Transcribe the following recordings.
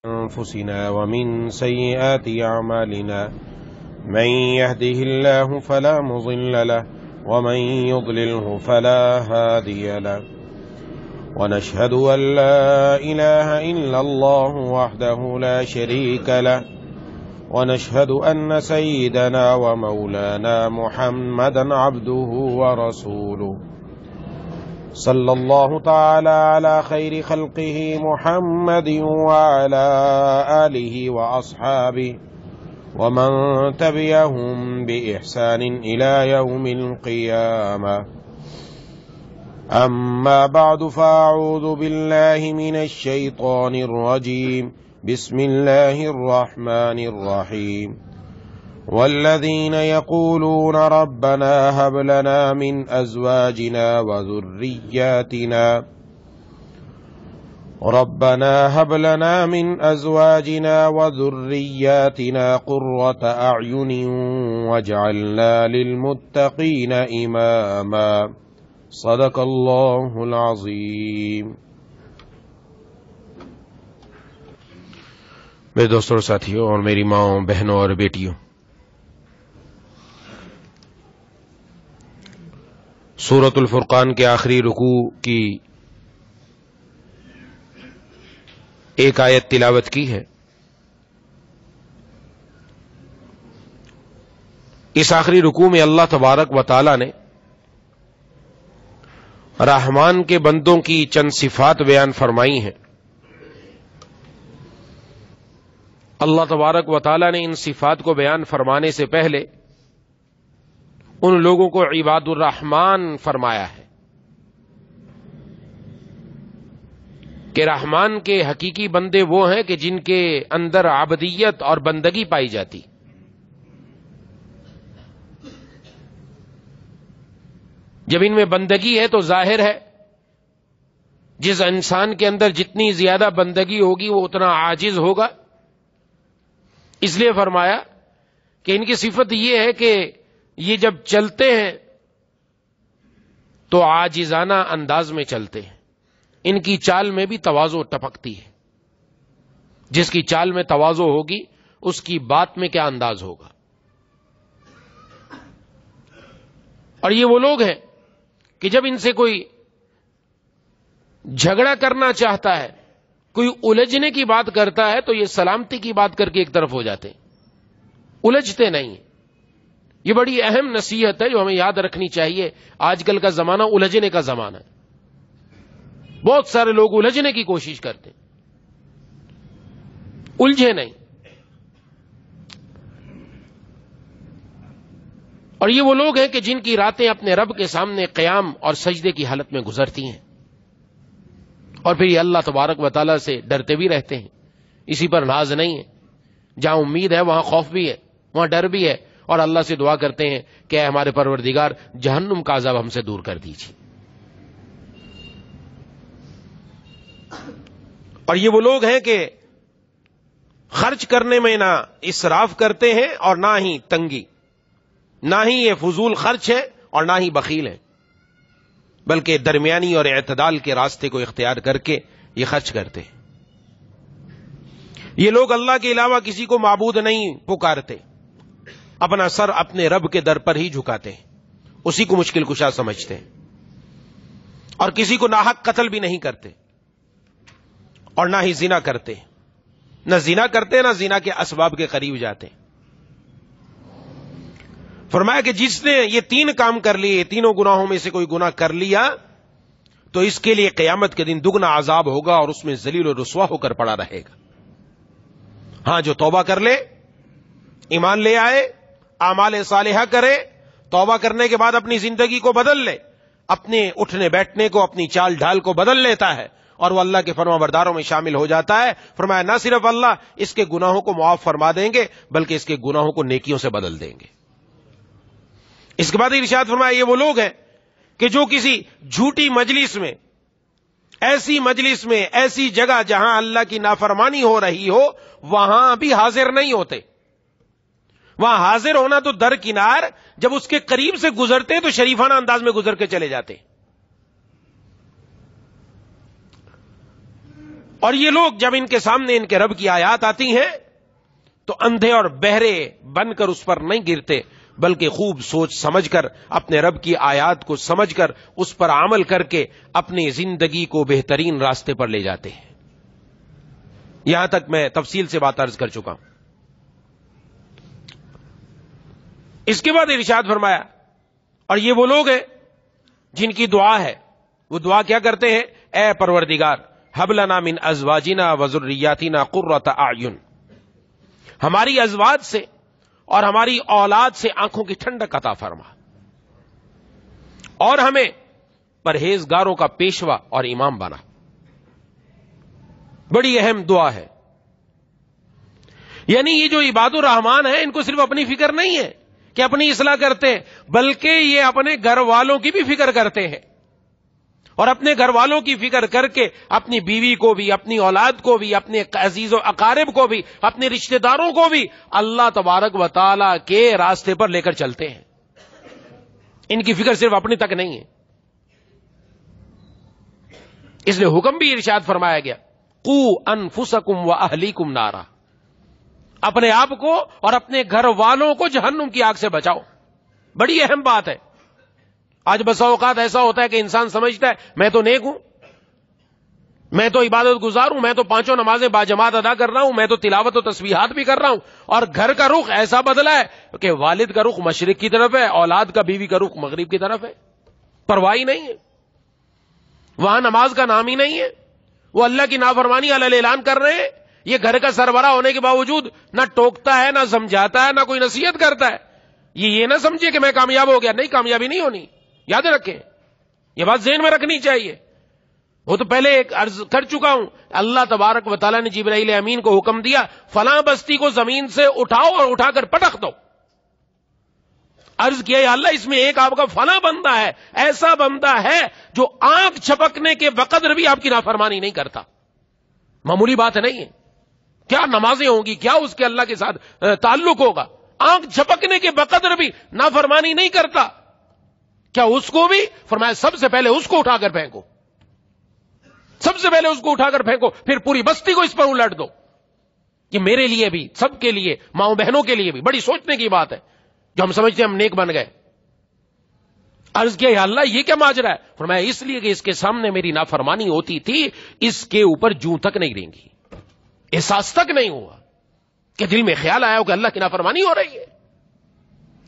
أنفسنا ومن سيئات أعمالنا من يهده الله فلا مضل له ومن يضلله فلا هادي له ونشهد أن لا إله إلا الله وحده لا شريك له ونشهد أن سيدنا ومولانا محمدا عبده ورسوله صلى الله تعالى على خير خلقه محمد وعلى آله وأصحابه ومن تبعهم بإحسان إلى يوم القيامة أما بعد فأعوذ بالله من الشيطان الرجيم بسم الله الرحمن الرحيم والذين يقولون ربنا هب لنا من أزواجنا وذرياتنا قرة أعين واجعلنا للمتقين إماما صدق اللہ العظیم۔ میرے دوستوں اور ساتھیوں اور میری ماں بہنوں اور بیٹیوں، سورۃ الفرقان کے آخری رکوع کی ایک آیت تلاوت کی ہے۔ اس آخری رکوع میں اللہ تبارک و تعالی نے رحمان کے بندوں کی چند صفات بیان فرمائی ہیں۔ اللہ تبارک و تعالی نے ان صفات کو بیان فرمانے سے پہلے ان لوگوں کو عباد الرحمن فرمایا ہے کہ رحمان کے حقیقی بندے وہ ہیں کہ جن کے اندر عبدیت اور بندگی پائی جاتی۔ جب ان میں بندگی ہے تو ظاہر ہے جس انسان کے اندر جتنی زیادہ بندگی ہوگی وہ اتنا عاجز ہوگا۔ اس لیے فرمایا کہ ان کی صفت یہ ہے کہ یہ جب چلتے ہیں تو عاجزانہ انداز میں چلتے ہیں۔ ان کی چال میں بھی تواضع ٹپکتی ہے۔ جس کی چال میں تواضع ہوگی اس کی بات میں کیا انداز ہوگا۔ اور یہ وہ لوگ ہیں کہ جب ان سے کوئی جھگڑا کرنا چاہتا ہے، کوئی الجھنے کی بات کرتا ہے تو یہ سلامتی کی بات کر کے ایک طرف ہو جاتے ہیں، الجھتے نہیں۔ یہ بڑی اہم نصیحت ہے جو ہمیں یاد رکھنی چاہیے۔ آج کل کا زمانہ الجھنے کا زمانہ ہے۔ بہت سارے لوگ الجھنے کی کوشش کرتے ہیں، الجھے نہیں۔ اور یہ وہ لوگ ہیں کہ جن کی راتیں اپنے رب کے سامنے قیام اور سجدے کی حالت میں گزرتی ہیں، اور پھر یہ اللہ تبارک و تعالیٰ سے ڈرتے بھی رہتے ہیں۔ اسی پر ناز نہیں ہے، جہاں امید ہے وہاں خوف بھی ہے، وہاں ڈر بھی ہے، اور اللہ سے دعا کرتے ہیں کہ اے ہمارے پروردگار جہنم کا عذاب ہم سے دور کر دیجیے۔ اور یہ وہ لوگ ہیں کہ خرچ کرنے میں نہ اسراف کرتے ہیں اور نہ ہی تنگی، نہ ہی یہ فضول خرچ ہے اور نہ ہی بخیل ہے، بلکہ درمیانی اور اعتدال کے راستے کو اختیار کر کے یہ خرچ کرتے ہیں۔ یہ لوگ اللہ کے علاوہ کسی کو معبود نہیں پکارتے، اپنا سر اپنے رب کے در پر ہی جھکاتے ہیں، اسی کو مشکل کشا سمجھتے ہیں، اور کسی کو ناحق قتل بھی نہیں کرتے، اور نہ ہی زنا کرتے، نہ زنا کرتے نہ زنا کے اسباب کے قریب جاتے۔ فرمایا کہ جس نے یہ تین کام کر لیے، تینوں گناہوں میں سے کوئی گناہ کر لیا تو اس کے لیے قیامت کے دن دگنا عذاب ہوگا اور اس میں ذلیل و رسوا ہو کر پڑا رہے گا۔ ہاں، جو توبہ کر لے، ایمان لے آئے، اعمال صالحہ کرے، توبہ کرنے کے بعد اپنی زندگی کو بدل لے، اپنے اٹھنے بیٹھنے کو، اپنی چال ڈھال کو بدل لیتا ہے اور وہ اللہ کے فرما برداروں میں شامل ہو جاتا ہے۔ فرمایا نہ صرف اللہ اس کے گناہوں کو معاف فرما دیں گے بلکہ اس کے گناہوں کو نیکیوں سے بدل دیں گے۔ اس کے بعد ارشاد فرمایا یہ وہ لوگ ہیں کہ جو کسی جھوٹی مجلس میں، ایسی جگہ جہاں اللہ کی نافرمانی ہو رہی ہو وہاں بھی حاضر نہیں ہوتے۔ وہاں حاضر ہونا تو درکنار، جب اس کے قریب سے گزرتے تو شریفانہ انداز میں گزر کے چلے جاتے، اور یہ لوگ جب ان کے سامنے ان کے رب کی آیات آتی ہیں تو اندھے اور بہرے بن کر اس پر نہیں گرتے، بلکہ خوب سوچ سمجھ کر اپنے رب کی آیات کو سمجھ کر اس پر عمل کر کے اپنی زندگی کو بہترین راستے پر لے جاتے ہیں۔ یہاں تک میں تفصیل سے بات عرض کر چکا ہوں۔ اس کے بعد ارشاد فرمایا، اور یہ وہ لوگ ہیں جن کی دعا ہے، وہ دعا کیا کرتے ہیں؟ اے پروردگار، ہب لنا من ازواجنا وذریاتنا قرۃ اعین، ہماری ازواج سے اور ہماری اولاد سے آنکھوں کی ٹھنڈک عطا فرما، اور ہمیں پرہیزگاروں کا پیشوا اور امام بنا۔ بڑی اہم دعا ہے۔ یعنی یہ جو عباد الرحمان ہیں، ان کو صرف اپنی فکر نہیں ہے کہ اپنی اصلاح کرتے ہیں، بلکہ یہ اپنے گھر والوں کی بھی فکر کرتے ہیں، اور اپنے گھر والوں کی فکر کر کے اپنی بیوی کو بھی، اپنی اولاد کو بھی، اپنے عزیز و اقارب کو بھی، اپنے رشتہ داروں کو بھی اللہ تبارک و تعالی کے راستے پر لے کر چلتے ہیں۔ ان کی فکر صرف اپنی تک نہیں ہے، اس لیے حکم بھی ارشاد فرمایا گیا، قوا انفسکم واہلیکم نارا، اپنے آپ کو اور اپنے گھر والوں کو جہنم کی آگ سے بچاؤ۔ بڑی اہم بات ہے۔ آج بسا اوقات ایسا ہوتا ہے کہ انسان سمجھتا ہے میں تو نیک ہوں، میں تو عبادت گزار ہوں، میں تو پانچوں نمازیں باجماعت ادا کر رہا ہوں، میں تو تلاوت و تسبیحات بھی کر رہا ہوں، اور گھر کا رخ ایسا بدلا ہے کہ والد کا رخ مشرق کی طرف ہے، اولاد کا، بیوی کا رخ مغرب کی طرف ہے۔ پرواہ نہیں ہے، وہاں نماز کا نام ہی نہیں ہے، وہ اللہ کی نافرمانی علیہ اعلان کر رہے ہیں۔ یہ گھر کا سربراہ ہونے کے باوجود نہ ٹوکتا ہے، نہ سمجھاتا ہے، نہ کوئی نصیحت کرتا ہے۔ یہ نہ سمجھے کہ میں کامیاب ہو گیا، نہیں، کامیابی نہیں ہونی، یاد رکھیں، یہ بات ذہن میں رکھنی چاہیے۔ وہ تو پہلے ایک عرض کر چکا ہوں، اللہ تبارک و تعالیٰ نے جبرائیل امین کو حکم دیا، فلاں بستی کو زمین سے اٹھاؤ اور اٹھا کر پٹخ دو۔ عرض کیا، یا اللہ، اس میں ایک آپ کا فلاں بندہ ہے، ایسا بندہ ہے جو آنکھ جھپکنے کے بقدر بھی آپ کی نافرمانی نہیں کرتا۔ معمولی بات نہیں ہے، کیا نمازیں ہوں گی، کیا اس کے اللہ کے ساتھ تعلق ہوگا، آنکھ جھپکنے کے بقدر بھی نافرمانی نہیں کرتا، کیا اس کو بھی؟ فرمایا سب سے پہلے اس کو اٹھا کر پھینکو، سب سے پہلے اس کو اٹھا کر پھینکو، پھر پوری بستی کو اس پر الٹ دو۔ یہ میرے لیے بھی، سب کے لیے، ماؤں بہنوں کے لیے بھی بڑی سوچنے کی بات ہے، جو ہم سمجھتے ہیں ہم نیک بن گئے۔ عرض کیا، یا اللہ، یہ کیا ماجرا ہے؟ فرمایا اس لیے کہ اس کے سامنے میری نافرمانی ہوتی تھی، اس کے اوپر جوں تک نہیں رہیں گی، احساس تک نہیں ہوا کہ دل میں خیال آیا ہو کہ اللہ کی نافرمانی ہو رہی ہے،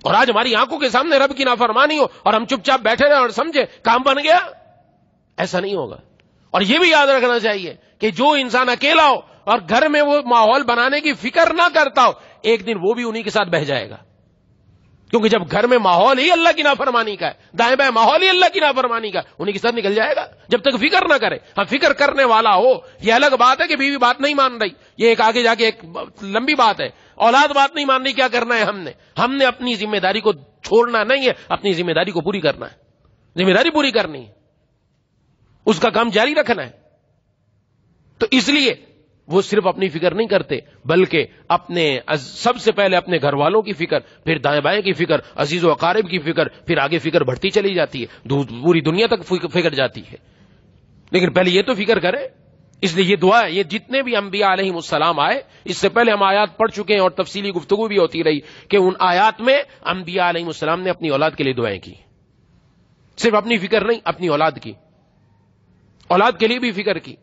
اور آج ہماری آنکھوں کے سامنے رب کی نافرمانی ہو اور ہم چپ چاپ بیٹھے رہے اور سمجھے کام بن گیا۔ ایسا نہیں ہوگا۔ اور یہ بھی یاد رکھنا چاہیے کہ جو انسان اکیلا ہو اور گھر میں وہ ماحول بنانے کی فکر نہ کرتا ہو، ایک دن وہ بھی انہی کے ساتھ بہہ جائے گا، کیونکہ جب گھر میں ماحول ہی اللہ کی نافرمانی کا ہے، دائیں بائیں ماحول ہی اللہ کی نافرمانی کا، انہی کے ساتھ نکل جائے گا جب تک فکر نہ کرے۔ ہاں، فکر کرنے والا ہو، یہ الگ بات ہے کہ بیوی بات نہیں مان رہی، یہ ایک آگے جا کے ایک لمبی بات ہے۔ اولاد بات نہیں مان رہی، کیا کرنا ہے ہم نے اپنی ذمہ داری کو چھوڑنا نہیں ہے، اپنی ذمہ داری کو پوری کرنا ہے، ذمہ داری پوری کرنی ہے، اس کا کام جاری رکھنا ہے۔ تو اس لیے وہ صرف اپنی فکر نہیں کرتے، بلکہ سب سے پہلے اپنے گھر والوں کی فکر، پھر دائیں بائیں کی فکر، عزیز و اقارب کی فکر، پھر آگے فکر بڑھتی چلی جاتی ہے، پوری دنیا تک فکر جاتی ہے، لیکن پہلے یہ تو فکر کرے۔ اس لیے یہ دعا ہے، یہ جتنے بھی انبیاء علیہ السلام آئے، اس سے پہلے ہم آیات پڑھ چکے ہیں اور تفصیلی گفتگو بھی ہوتی رہی کہ ان آیات میں انبیاء علیہ السلام نے اپنی اولاد کے لیے دعائیں کی، صرف اپنی فکر نہیں، اپنی اولاد کی، اولاد کے لیے بھی فکر کی،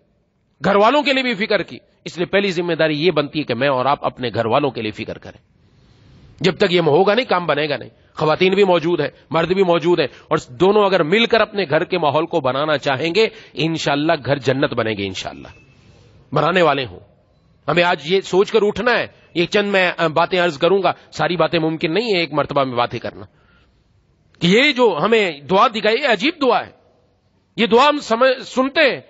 گھر والوں کے لیے بھی فکر کی۔ اس لیے پہلی ذمہ داری یہ بنتی ہے کہ میں اور آپ اپنے گھر والوں کے لیے فکر کریں۔ جب تک یہ ہوگا نہیں، کام بنے گا نہیں۔ خواتین بھی موجود ہیں، مرد بھی موجود ہیں، اور دونوں اگر مل کر اپنے گھر کے ماحول کو بنانا چاہیں گے، انشاءاللہ گھر جنت بنے گے، انشاءاللہ بنانے والے ہوں۔ ہمیں آج یہ سوچ کر اٹھنا ہے۔ یہ چند میں باتیں عرض کروں گا، ساری باتیں ممکن نہیں ہے ایک مرتبہ میں باتیں کرنا، کہ یہ جو ہمیں دعا دکھائی، یہ عجیب دعا ہے۔ یہ دعا ہم سنتے ہیں،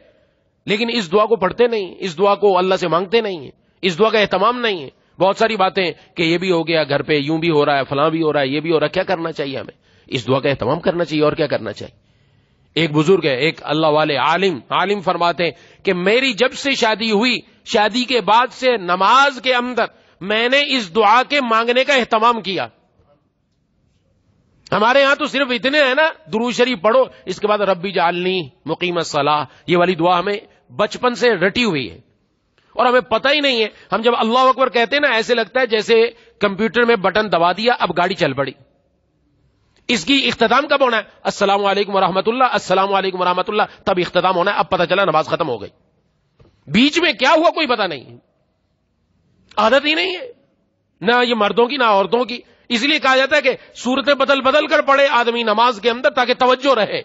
لیکن اس دعا کو پڑھتے نہیں، اس دعا کو اللہ سے مانگتے نہیں ہیں، اس دعا کا اہتمام نہیں ہے۔ بہت ساری باتیں کہ یہ بھی ہو گیا، گھر پہ یوں بھی ہو رہا ہے، فلاں بھی ہو رہا ہے، یہ بھی ہو رہا ہے۔ کیا کرنا چاہیے ہمیں؟ اس دعا کا اہتمام کرنا چاہیے، اور کیا کرنا چاہیے؟ ایک بزرگ ہے، ایک اللہ والے عالم فرماتے ہیں کہ میری جب سے شادی ہوئی، شادی کے بعد سے نماز کے اندر میں نے اس دعا کے مانگنے کا اہتمام کیا۔ ہمارے ہاں تو صرف اتنے ہیں نا، درود شریف پڑھو، اس کے بعد ربی جعلنی مقیم الصلاۃ، یہ والی دعا ہمیں بچپن سے رٹی ہوئی ہے، اور ہمیں پتہ ہی نہیں ہے. ہم جب اللہ اکبر کہتے ہیں نا ایسے لگتا ہے جیسے کمپیوٹر میں بٹن دبا دیا اب گاڑی چل پڑی. اس کی اختتام کب ہونا ہے؟ السلام علیکم ورحمۃ اللہ، السلام علیکم ورحمۃ اللہ، تب اختتام ہونا ہے. اب پتہ چلا نماز ختم ہو گئی. بیچ میں کیا ہوا کوئی پتہ نہیں، عادت ہی نہیں ہے نہ یہ مردوں کی نہ عورتوں کی. اس لیے کہا جاتا ہے کہ صورتیں بدل بدل کر پڑھے آدمی نماز کے اندر تاکہ توجہ رہے.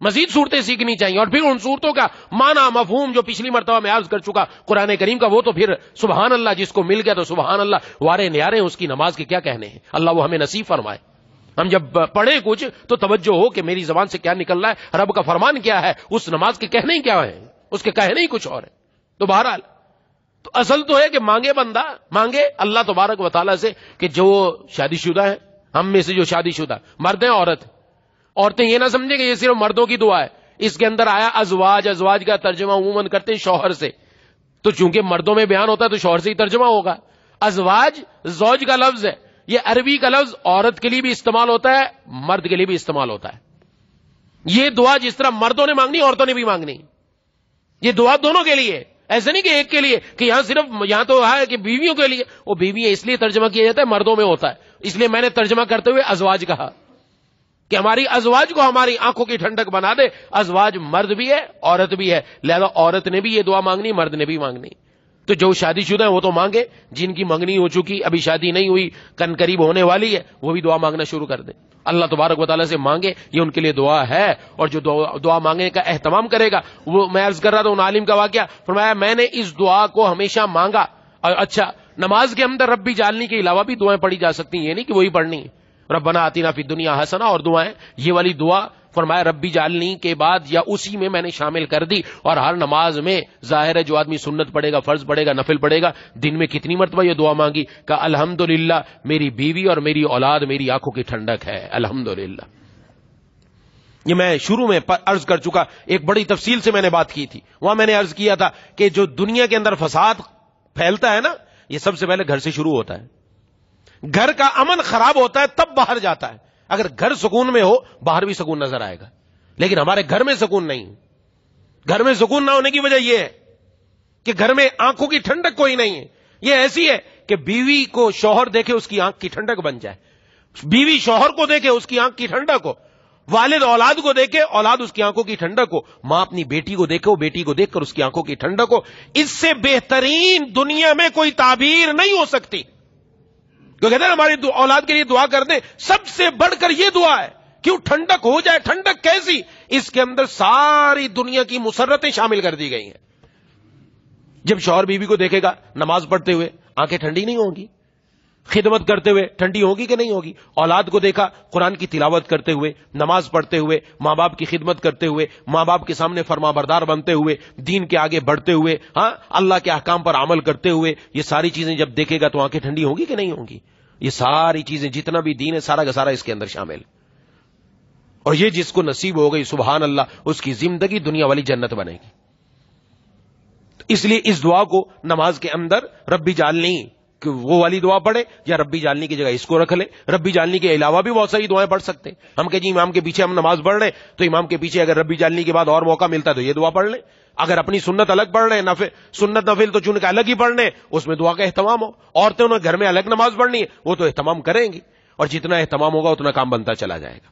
مزید صورتیں سیکھنی چاہیے، اور پھر ان صورتوں کا معنی مفہوم جو پچھلی مرتبہ میں عرض کر چکا قرآن کریم کا، وہ تو پھر سبحان اللہ جس کو مل گیا تو سبحان اللہ، وارے نیارے اس کی نماز کے کیا کہنے ہیں. اللہ وہ ہمیں نصیب فرمائے. ہم جب پڑھیں کچھ تو توجہ ہو کہ میری زبان سے کیا نکل رہا ہے، رب کا فرمان کیا ہے، اس نماز کے کہنے ہی کیا ہے، اس کے کہنے ہی کچھ اور ہے. تو بہرحال تو اصل تو ہے کہ مانگے بندہ، مانگے اللہ تبارک و تعالیٰ سے کہ جو شادی شدہ ہیں، ہم میں سے جو شادی شدہ مرد ہیں عورت، عورتیں یہ نہ سمجھیں کہ یہ صرف مردوں کی دعا ہے. اس کے اندر آیا ازواج، ازواج کا ترجمہ عموماً کرتے ہیں شوہر سے، تو چونکہ مردوں میں بیان ہوتا ہے تو شوہر سے ہی ترجمہ ہوگا. ازواج زوج کا لفظ ہے، یہ عربی کا لفظ عورت کے لیے بھی استعمال ہوتا ہے، مرد کے لیے بھی استعمال ہوتا ہے. یہ دعا جس طرح مردوں نے مانگنی عورتوں نے بھی مانگنی، یہ دعا دونوں کے لیے، ایسا نہیں کہ ایک کے لیے، کہ یہاں صرف یہاں تو ہے کہ بیویوں کے لیے. وہ بیوی اس لیے ترجمہ کیا جاتا ہے مردوں میں ہوتا ہے، اس لیے میں نے ترجمہ کرتے ہوئے ازواج کہا کہ ہماری ازواج کو ہماری آنکھوں کی ٹھنڈک بنا دے. ازواج مرد بھی ہے عورت بھی ہے، لہذا عورت نے بھی یہ دعا مانگنی، مرد نے بھی مانگنی. تو جو شادی شدہ ہیں وہ تو مانگے، جن کی منگنی ہو چکی ابھی شادی نہیں ہوئی کن قریب ہونے والی ہے وہ بھی دعا مانگنا شروع کر دیں. اللہ تبارک و تعالیٰ سے مانگے، یہ ان کے لیے دعا ہے. اور جو دعا مانگنے کا اہتمام کرے گا، وہ میں عرض کر رہا تھا ان عالم کا واقعہ، فرمایا میں نے اس دعا کو ہمیشہ مانگا. اور اچھا نماز کے اندر ربی جعلنی کے علاوہ بھی دعائیں پڑھی جا سکتی ہیں، یہ نہیں کہ وہی پڑھنی ہے. ربنا آتینا فی الدنیا حسنہ اور دعائیں، یہ والی دعا فرمایا ربی جعلنی کے بعد یا اسی میں نے شامل کر دی. اور ہر نماز میں ظاہر ہے جو آدمی سنت پڑھے گا، فرض پڑھے گا، نفل پڑھے گا، دن میں کتنی مرتبہ یہ دعا مانگی کہ الحمدللہ میری بیوی اور میری اولاد میری آنکھوں کی ٹھنڈک ہے. الحمدللہ. یہ میں شروع میں عرض کر چکا، ایک بڑی تفصیل سے میں نے بات کی تھی. وہاں میں نے عرض کیا تھا کہ جو دنیا کے اندر فساد پھیلتا ہے نا، یہ سب سے پہلے گھر سے شروع ہوتا ہے. گھر کا امن خراب ہوتا ہے تب باہر جاتا ہے. اگر گھر سکون میں ہو باہر بھی سکون نظر آئے گا، لیکن ہمارے گھر میں سکون نہیں. گھر میں سکون نہ ہونے کی وجہ یہ ہے کہ گھر میں آنکھوں کی ٹھنڈک کوئی نہیں ہے. یہ ایسی ہے کہ بیوی کو شوہر دیکھے اس کی آنکھ کی ٹھنڈک بن جائے، بیوی شوہر کو دیکھے اس کی آنکھ کی ٹھنڈک ہو، والد اولاد کو دیکھے اولاد اس کی آنکھوں کی ٹھنڈک ہو، ماں اپنی بیٹی کو دیکھے وہ بیٹی کو دیکھ کر اس کی آنکھوں کی ٹھنڈک ہو. اس سے بہترین دنیا میں کوئی تعبیر نہیں ہو سکتی. جو کہتے ہیں ہماری اولاد کے لیے دعا کر دیں، سب سے بڑھ کر یہ دعا ہے. کیوں؟ ٹھنڈک ہو جائے. ٹھنڈک کیسی؟ اس کے اندر ساری دنیا کی مسرتیں شامل کر دی گئی ہیں. جب شوہر بیوی کو دیکھے گا نماز پڑھتے ہوئے آنکھیں ٹھنڈی نہیں ہوں گی، خدمت کرتے ہوئے ٹھنڈی ہوگی کہ نہیں ہوگی. اولاد کو دیکھا قرآن کی تلاوت کرتے ہوئے، نماز پڑھتے ہوئے، ماں باپ کی خدمت کرتے ہوئے، ماں باپ کے سامنے فرما بردار بنتے ہوئے، دین کے آگے بڑھتے ہوئے، ہاں اللہ کے احکام پر عمل کرتے ہوئے، یہ ساری چیزیں جب دیکھے گا تو آنکھیں ٹھنڈی ہوں گی کہ نہیں ہوں گی. یہ ساری چیزیں جتنا بھی دین ہے سارا کا سارا اس کے اندر شامل. اور یہ جس کو نصیب ہو گئی سبحان اللہ، اس کی زندگی دنیا والی جنت بنے گی. اس لیے اس دعا کو نماز کے اندر ربی جعلنی کہ وہ والی دعا پڑھے، یا ربی جعلنی کی جگہ اس کو رکھ لیں. ربی جعلنی کے علاوہ بھی بہت ساری دعائیں پڑھ سکتے ہیں. ہم کہ جی امام کے پیچھے ہم نماز پڑھ رہے ہیں تو امام کے پیچھے اگر ربی جعلنی کے بعد اور موقع ملتا ہے تو یہ دعا پڑھ لیں. اگر اپنی سنت الگ پڑھ رہے ہیں، سنت نفل تو چن کے الگ ہی پڑھنے، اس میں دعا کا اہتمام ہو. عورتیں انہیں گھر میں الگ نماز پڑھنی ہے وہ تو اہتمام کریں گی، اور جتنا اہتمام ہوگا اتنا کام بنتا چلا جائے گا.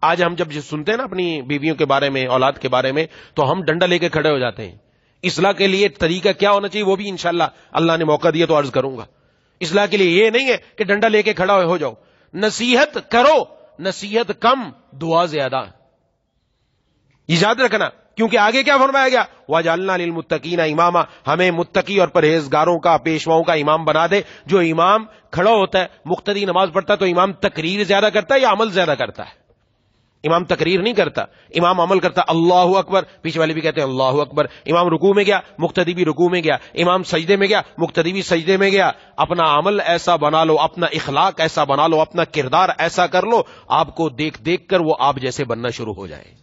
آج ہم جب سنتے ہیں نا اپنی بیویوں کے بارے میں، اولاد کے بارے میں، تو ہم ڈنڈا لے کے کھڑے ہو جاتے ہیں. اصلاح کے لیے طریقہ کیا ہونا چاہیے وہ بھی انشاءاللہ اللہ نے موقع دیا تو عرض کروں گا. اصلاح کے لیے یہ نہیں ہے کہ ڈنڈا لے کے کھڑا ہو جاؤ. نصیحت کرو، نصیحت کم دعا زیادہ. یہ یاد رکھنا، کیونکہ آگے کیا فرمایا گیا؟ وَجَعَلْنَا لِلْمُتَّقِينَ إِمَامًا، ہمیں متقی اور پرہیزگاروں کا، پیشواؤں کا امام بنا دے. جو امام کھڑا ہوتا ہے مقتدی نماز پڑھتا ہے تو امام تقریر زیادہ کرتا ہے یا عمل زیادہ کرتا ہے؟ امام تقریر نہیں کرتا، امام عمل کرتا. اللہ اکبر، پیچھے والے بھی کہتے ہیں اللہ اکبر. امام رکوع میں گیا، مقتدی بھی رکوع میں گیا. امام سجدے میں گیا، مقتدی بھی سجدے میں گیا. اپنا عمل ایسا بنا لو، اپنا اخلاق ایسا بنا لو، اپنا کردار ایسا کر لو، آپ کو دیکھ دیکھ کر وہ آپ جیسے بننا شروع ہو جائے.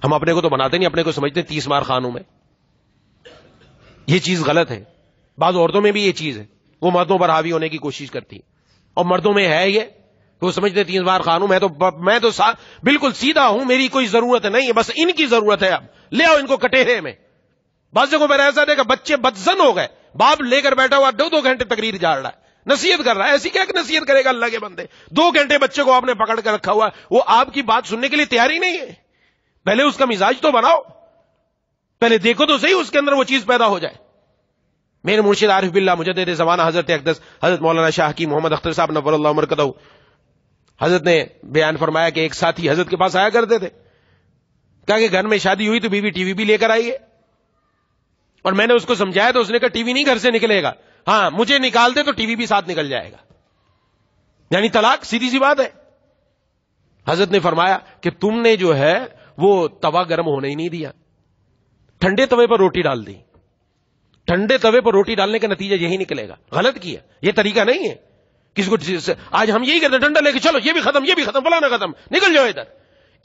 ہم اپنے کو تو بناتے نہیں، اپنے کو سمجھتے 30 مار خانوں میں. یہ چیز غلط ہے. بعض عورتوں میں بھی یہ چیز ہے، وہ مردوں پر حاوی ہونے کی کوشش کرتی ہیں، اور مردوں میں ہے یہ کہ وہ سمجھتے 30 مار خانوں میں تو بالکل سیدھا ہوں، میری کوئی ضرورت نہیں ہے، بس ان کی ضرورت ہے، اب لے آؤ ان کو کٹہرے میں. بعض جگہوں پر ایسا دیکھا بچے بدزن ہو گئے, باپ لے کر بیٹھا ہوا 2 گھنٹے تقریر جاڑ رہا ہے, نصیحت کر رہا ہے. ایسی کیا کہ نصیحت کرے گا اللہ کے بندے؟ 2 گھنٹے بچے کو آپ نے پکڑ کر رکھا ہوا ہے, وہ آپ کی بات سننے کے لیے تیار ہی نہیں ہے. پہلے اس کا مزاج تو بناؤ, پہلے دیکھو تو صحیح اس کے اندر وہ چیز پیدا ہو جائے. میرے مرشد عارف باللہ مجدد زمانہ حضرت اقدس حضرت مولانا شاہ حکیم محمد اختر صاحب نور اللہ مرکزہ, حضرت نے بیان فرمایا کہ ایک ساتھی حضرت کے پاس آیا کرتے تھے, کہا کہ گھر میں شادی ہوئی تو بیوی ٹی وی بھی لے کر آئی ہے, اور میں نے اس کو سمجھایا تو اس نے کہا ٹی وی نہیں گھر سے نکلے گا, ہاں مجھے نکال دے تو ٹی وی بھی ساتھ نکل جائے گا. یعنی طلاق سیدھی سی بات ہے. حضرت نے فرمایا کہ تم نے جو ہے وہ توا گرم ہونے ہی نہیں دیا, ٹھنڈے توے پر روٹی ڈال دی. ٹھنڈے توے پر روٹی ڈالنے کا نتیجہ یہی نکلے گا. غلط کیا, یہ طریقہ نہیں ہے. کسی کو آج ہم یہی کہتے ہیں ٹھنڈا لے کے چلو, یہ بھی ختم, یہ بھی ختم, فلانا ختم, نکل جاؤ ادھر.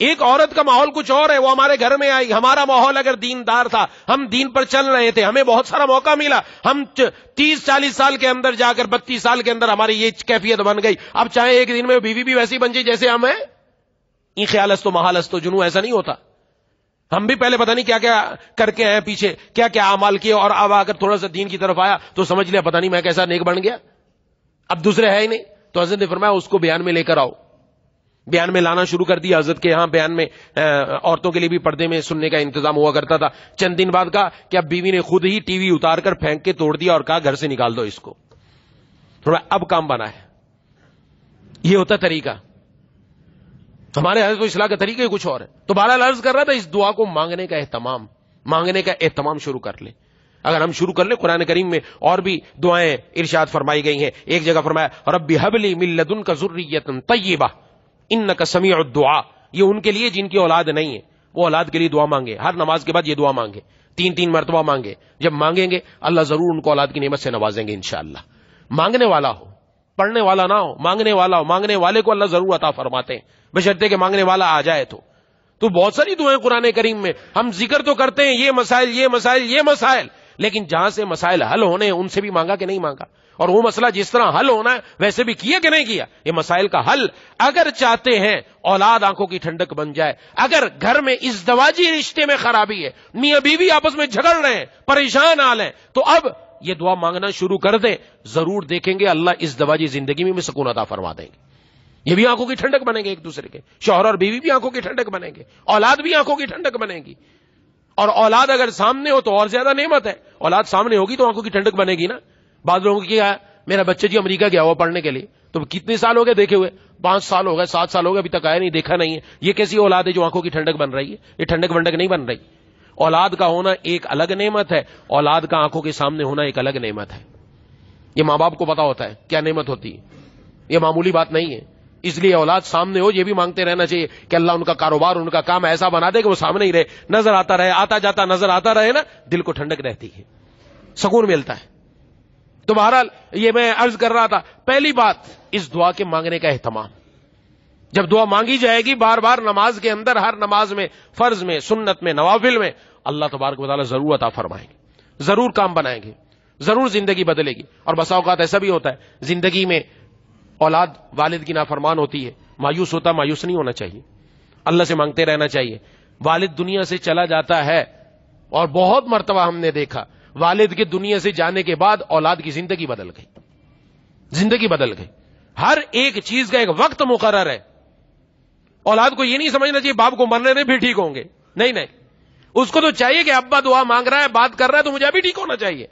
ایک عورت کا ماحول کچھ اور ہے, وہ ہمارے گھر میں آئی. ہمارا ماحول اگر دیندار تھا, ہم دین پر چل رہے تھے, ہمیں بہت سارا موقع ملا, ہم 30-40 سال کے اندر جا کر 32 سال کے اندر ہماری یہ کیفیت بن گئی. اب چاہے ایک دن میں بیوی بھی ویسی بن جائے جیسے ہم ہیں. این خیال است و محال است و جنو, ایسا نہیں ہوتا. ہم بھی پہلے پتہ نہیں کیا کیا کر کے آئے, پیچھے کیا کیا اعمال کیے, اور اب آ کر تھوڑا سا دین کی طرف آیا تو سمجھ لیا پتہ نہیں میں کیسا نیک بن گیا, اب دوسرے ہے ہی نہیں. تو حضرت نے فرمایا اس کو بیان میں لے کر آؤ. بیان میں لانا شروع کر دیا. حضرت کے یہاں بیان میں عورتوں کے لیے بھی پردے میں سننے کا انتظام ہوا کرتا تھا. چند دن بعد کہا کہ اب بیوی نے خود ہی ٹی وی اتار کر پھینک کے توڑ دیا اور کہا گھر سے نکال دو اس کو. تھوڑا اب کام بنا ہے. یہ ہوتا طریقہ. ہمارے حضرت و اصلاح کا طریقہ ہی کچھ اور ہے. تو بہرحال عرض کر رہا تھا اس دعا کو مانگنے کا اہتمام شروع کر لیں. اگر ہم شروع کر لیں, قرآن کریم میں اور بھی دعائیں ارشاد فرمائی گئی ہیں. ایک جگہ فرمایا رب ہب لی من لدنک ذریۃ طیبہ انک سمیع الدعاء. یہ ان کے لیے جن کی اولاد نہیں ہے, وہ اولاد کے لیے دعا مانگے. ہر نماز کے بعد یہ دعا مانگے, 3 مرتبہ مانگے. جب مانگیں گے اللہ ضرور ان کو اولاد کی نعمت سے نوازیں گے انشاءاللہ. مانگنے والا ہو, پڑھنے والا نہ ہو, مانگنے والا ہو. مانگنے والے کو اللہ ضرور عطا فرماتے ہیں, بشرطے کہ مانگنے والا آ جائے. تو بہت ساری دعائیں قرآن کریم میں ہم ذکر تو کرتے ہیں, یہ مسائل یہ مسائل یہ مسائل, لیکن جہاں سے مسائل حل ہونے ہیں ان سے بھی مانگا کہ نہیں مانگا, اور وہ مسئلہ جس طرح حل ہونا ہے ویسے بھی کیا کہ نہیں کیا. یہ مسائل کا حل اگر چاہتے ہیں اولاد آنکھوں کی ٹھنڈک بن جائے, اگر گھر میں ازدواجی رشتے میں خرابی ہے, میاں بیوی آپس میں جھگڑ رہے ہیں, پریشان حال ہیں, تو اب یہ دعا مانگنا شروع کر دیں. ضرور دیکھیں گے اللہ ازدواجی زندگی میں سکون عطا فرما دیں گے. یہ بھی آنکھوں کی ٹھنڈک بنیں گے ایک دوسرے کے, شوہر اور بیوی بھی آنکھوں کی ٹھنڈک بنیں گے, اولاد بھی آنکھوں کی ٹھنڈک بنے گی. اور اولاد اگر سامنے ہو تو اور زیادہ نعمت ہے. اولاد سامنے ہوگی تو آنکھوں کی ٹھنڈک بنے گی نا. بعض لوگوں کی کیا, میرا بچہ جی امریکہ گیا ہوا پڑھنے کے لیے, تو کتنے سال ہو گئے دیکھے ہوئے, 5 سال ہو گئے, 7 سال ہو گئے, ابھی تک آیا نہیں, دیکھا نہیں ہے. یہ کیسی اولاد ہے جو آنکھوں کی ٹھنڈک بن رہی ہے؟ یہ ٹھنڈک ونڈک نہیں بن رہی. اولاد کا ہونا ایک الگ نعمت ہے, اولاد کا آنکھوں کے سامنے ہونا ایک الگ نعمت ہے. یہ ماں باپ کو پتا ہوتا ہے کیا نعمت ہوتی ہے, یہ معمولی بات نہیں ہے. اس لیے اولاد سامنے ہو یہ بھی مانگتے رہنا چاہیے کہ اللہ ان کا کاروبار ان کا کام ایسا بنا دے کہ وہ سامنے ہی رہے, نظر آتا رہے, آتا جاتا نظر آتا رہے نا, دل کو ٹھنڈک رہتی ہے, سکون ملتا ہے. تو بہرحال یہ میں عرض کر رہا تھا, پہلی بات اس دعا کے مانگنے کا اہتمام. جب دعا مانگی جائے گی بار بار نماز کے اندر, ہر نماز میں, فرض میں, سنت میں, نوافل میں, اللہ تبارک و تعالیٰ ضرور عطا فرمائیں گے, ضرور کام بنائیں گے, ضرور زندگی بدلے گی. اور بسا اوقات ایسا بھی ہوتا ہے زندگی میں اولاد والد کی نافرمان ہوتی ہے, مایوس ہوتا, مایوس نہیں ہونا چاہیے, اللہ سے مانگتے رہنا چاہیے. والد دنیا سے چلا جاتا ہے, اور بہت مرتبہ ہم نے دیکھا والد کے دنیا سے جانے کے بعد اولاد کی زندگی بدل گئی, زندگی بدل گئی. ہر ایک چیز کا ایک وقت مقرر ہے. اولاد کو یہ نہیں سمجھنا چاہیے باپ کو مرنے دیں پھر ٹھیک ہوں گے, نہیں نہیں, اس کو تو چاہیے کہ ابا دعا مانگ رہا ہے, بات کر رہا ہے, تو مجھے بھی ٹھیک ہونا چاہیے.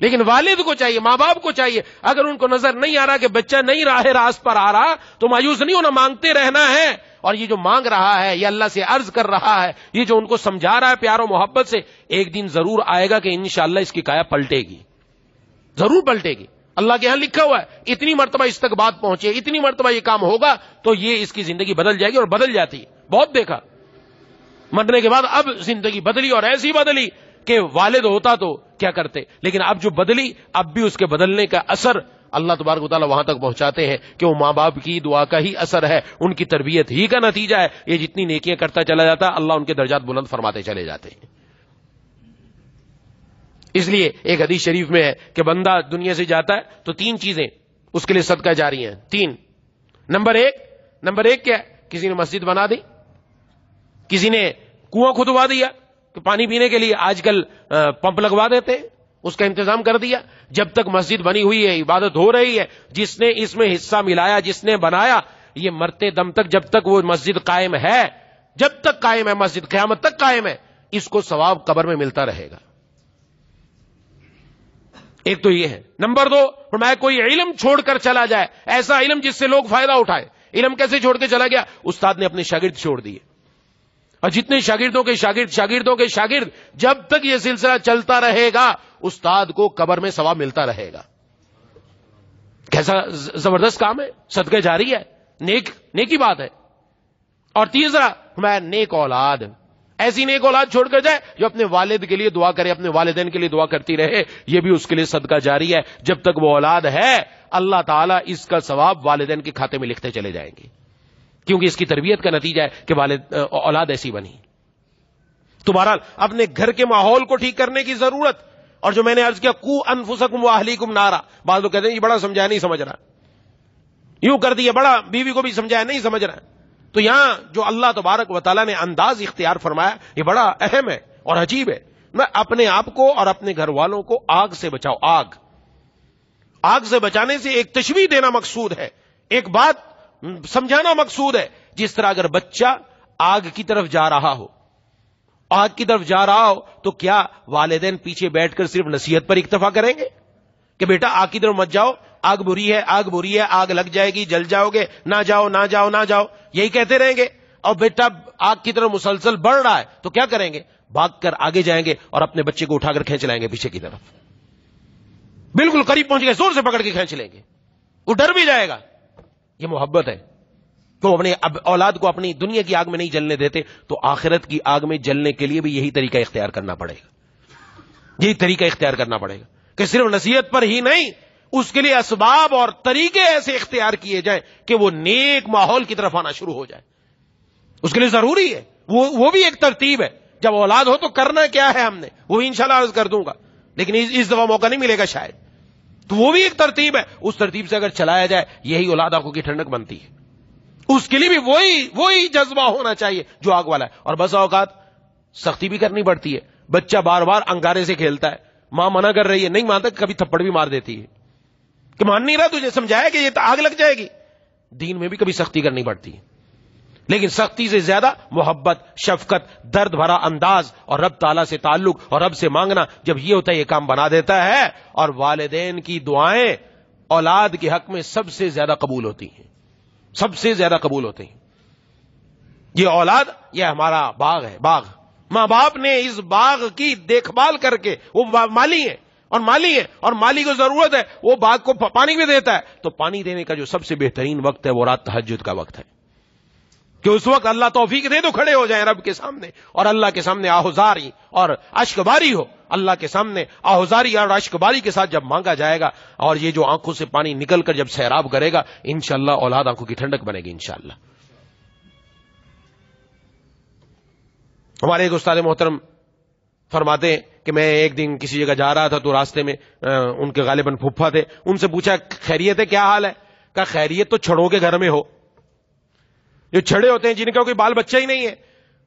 لیکن والد کو چاہیے, ماں باپ کو چاہیے, اگر ان کو نظر نہیں آ رہا کہ بچہ نہیں راہ راست پر آ رہا تو مایوس نہیں ہونا, مانگتے رہنا ہے. اور یہ جو مانگ رہا ہے, یہ اللہ سے عرض کر رہا ہے, یہ جو ان کو سمجھا رہا ہے پیار و محبت سے, ایک دن ضرور آئے گا کہ انشاءاللہ اس کی کایا پلٹے گی, ضرور پلٹے گی. اللہ کے ہاں لکھا ہوا ہے, اتنی مرتبہ اس تک بات پہنچے, اتنی مرتبہ یہ کام ہوگا تو یہ اس کی زندگی بدل جائے گی. اور بدل جاتی ہے, بہت دیکھا. مرنے کے بعد اب زندگی بدلی, اور ایسی بدلی کہ والد ہوتا تو کیا کرتے, لیکن اب جو بدلی, اب بھی اس کے بدلنے کا اثر اللہ تبارک و تعالیٰ وہاں تک پہنچاتے ہیں کہ وہ ماں باپ کی دعا کا ہی اثر ہے, ان کی تربیت ہی کا نتیجہ ہے. یہ جتنی نیکیاں کرتا چلا جاتا ہے اللہ ان کے درجات بلند فرماتے چلے جاتے ہیں. اس لیے ایک حدیث شریف میں ہے کہ بندہ دنیا سے جاتا ہے تو 3 چیزیں اس کے لیے صدقہ جاری ہیں. 3. نمبر ایک کیا ہے, کسی نے مسجد بنا دی, کسی نے کنواں کھدوا دیا, کہ پانی پینے کے لیے آج کل پمپ لگوا دیتے ہیں، اس کا انتظام کر دیا. جب تک مسجد بنی ہوئی ہے، عبادت ہو رہی ہے، جس نے اس میں حصہ ملایا، جس نے بنایا، یہ مرتے دم تک جب تک وہ مسجد قائم ہے، جب تک قائم ہے مسجد، قیامت تک قائم ہے، اس کو ثواب قبر میں ملتا رہے گا. ایک تو یہ ہے. نمبر 2، فرمایا کوئی علم چھوڑ کر چلا جائے، ایسا علم جس سے لوگ فائدہ اٹھائے. علم کیسے چھوڑ کے چلا گیا؟ استاد نے اپنے شاگرد چھوڑ دیے، اور جتنے شاگردوں کے شاگرد جب تک یہ سلسلہ چلتا رہے گا، استاد کو قبر میں ثواب ملتا رہے گا. کیسا زبردست کام ہے، صدقہ جاری ہے، نیکی بات ہے. اور تیسرا، فرمایا نیک اولاد، ایسی نیک اولاد چھوڑ کر جائے جو اپنے والد کے لیے دعا کرے، اپنے والدین کے لیے دعا کرتی رہے، یہ بھی اس کے لیے صدقہ جاری ہے. جب تک وہ اولاد ہے، اللہ تعالیٰ اس کا ثواب والدین کے کھاتے میں لکھتے چلے جائیں گے، کیونکہ اس کی تربیت کا نتیجہ ہے کہ اولاد ایسی بنی. تو بہرحال اپنے گھر کے ماحول کو ٹھیک کرنے کی ضرورت. اور جو میں نے عرض کیا، قو انفسکم واہلیکم نارا، بعض لوگ کہتے ہیں یہ بڑا سمجھایا نہیں سمجھ رہا، یوں کر دیا، بڑا بیوی کو بھی سمجھایا نہیں سمجھ رہا. تو یہاں جو اللہ تبارک و تعالیٰ نے انداز اختیار فرمایا، یہ بڑا اہم ہے اور عجیب ہے. میں اپنے آپ کو اور اپنے گھر والوں کو آگ سے بچاؤ. آگ سے بچانے سے ایک تشبیہ دینا مقصود ہے، ایک بات سمجھانا مقصود ہے. جس طرح اگر بچہ آگ کی طرف جا رہا ہو تو کیا والدین پیچھے بیٹھ کر صرف نصیحت پر اکتفا کریں گے کہ بیٹا آگ کی طرف مت جاؤ، آگ بری ہے، آگ لگ جائے گی، جل جاؤ گے، نہ جاؤ، یہی کہتے رہیں گے؟ اور بیٹا آگ کی طرف مسلسل بڑھ رہا ہے تو کیا کریں گے؟ بھاگ کر آگے جائیں گے اور اپنے بچے کو اٹھا کر کھینچ لائیں گے پیچھے کی طرف. بالکل قریب پہنچ گئے، زور سے پکڑ کے کھینچ لیں گے، وہ ڈر بھی جائے گا. یہ محبت ہے. تو اپنے اولاد کو اپنی دنیا کی آگ میں نہیں جلنے دیتے، تو آخرت کی آگ میں جلنے کے لیے بھی یہی طریقہ اختیار کرنا پڑے گا. کہ صرف نصیحت پر ہی نہیں، اس کے لیے اسباب اور طریقے ایسے اختیار کیے جائیں کہ وہ نیک ماحول کی طرف آنا شروع ہو جائے. اس کے لیے ضروری ہے، وہ بھی ایک ترتیب ہے. جب اولاد ہو تو کرنا کیا ہے ہم نے، وہ انشاءاللہ عرض کر دوں گا، لیکن اس دفعہ موقع نہیں ملے گا شاید. تو وہ بھی ایک ترتیب ہے، اس ترتیب سے اگر چلایا جائے، یہی اولاد آنکھوں کی ٹھنڈک بنتی ہے. اس کے لیے بھی وہی جذبہ ہونا چاہیے جو آگ والا ہے. اور بس اوقات سختی بھی کرنی پڑتی ہے. بچہ بار بار انگارے سے کھیلتا ہے، ماں منع کر رہی ہے، نہیں مانتا، کبھی تھپڑ بھی مار دیتی ہے کہ مان نہیں رہا، تجھے سمجھایا کہ یہ تو آگ لگ جائے گی. دین میں بھی کبھی سختی کرنی پڑتی ہے، لیکن سختی سے زیادہ محبت، شفقت، درد بھرا انداز اور رب تعالیٰ سے تعلق اور رب سے مانگنا، جب یہ ہوتا ہے یہ کام بنا دیتا ہے. اور والدین کی دعائیں اولاد کے حق میں سب سے زیادہ قبول ہوتی ہیں. یہ اولاد، یہ ہمارا باغ ہے. ماں باپ نے اس باغ کی دیکھ بھال کر کے، وہ مالی ہیں اور مالی کو ضرورت ہے، وہ باغ کو پانی بھی دیتا ہے. تو پانی دینے کا جو سب سے بہترین وقت ہے وہ رات تہجد کا وقت ہے، کہ اس وقت اللہ توفیق دے تو کھڑے ہو جائیں رب کے سامنے، اور اللہ کے سامنے آہوزاری اور اشک باری ہو. اللہ کے سامنے آہوزاری اور اشک باری کے ساتھ جب مانگا جائے گا، اور یہ جو آنکھوں سے پانی نکل کر جب سیراب کرے گا، انشاءاللہ اولاد آنکھوں کی ٹھنڈک بنے گی انشاءاللہ. ہمارے ایک استاد محترم فرماتے ہیں کہ میں ایک دن کسی جگہ جا رہا تھا، تو راستے میں ان کے غالباً پھپھا تھے، ان سے پوچھا خیریت ہے، کیا حال ہے؟ کہا خیریت تو چھڑوں کے گھر میں ہو. جو چھڑے ہوتے ہیں جن کا کوئی بال بچہ ہی نہیں ہے،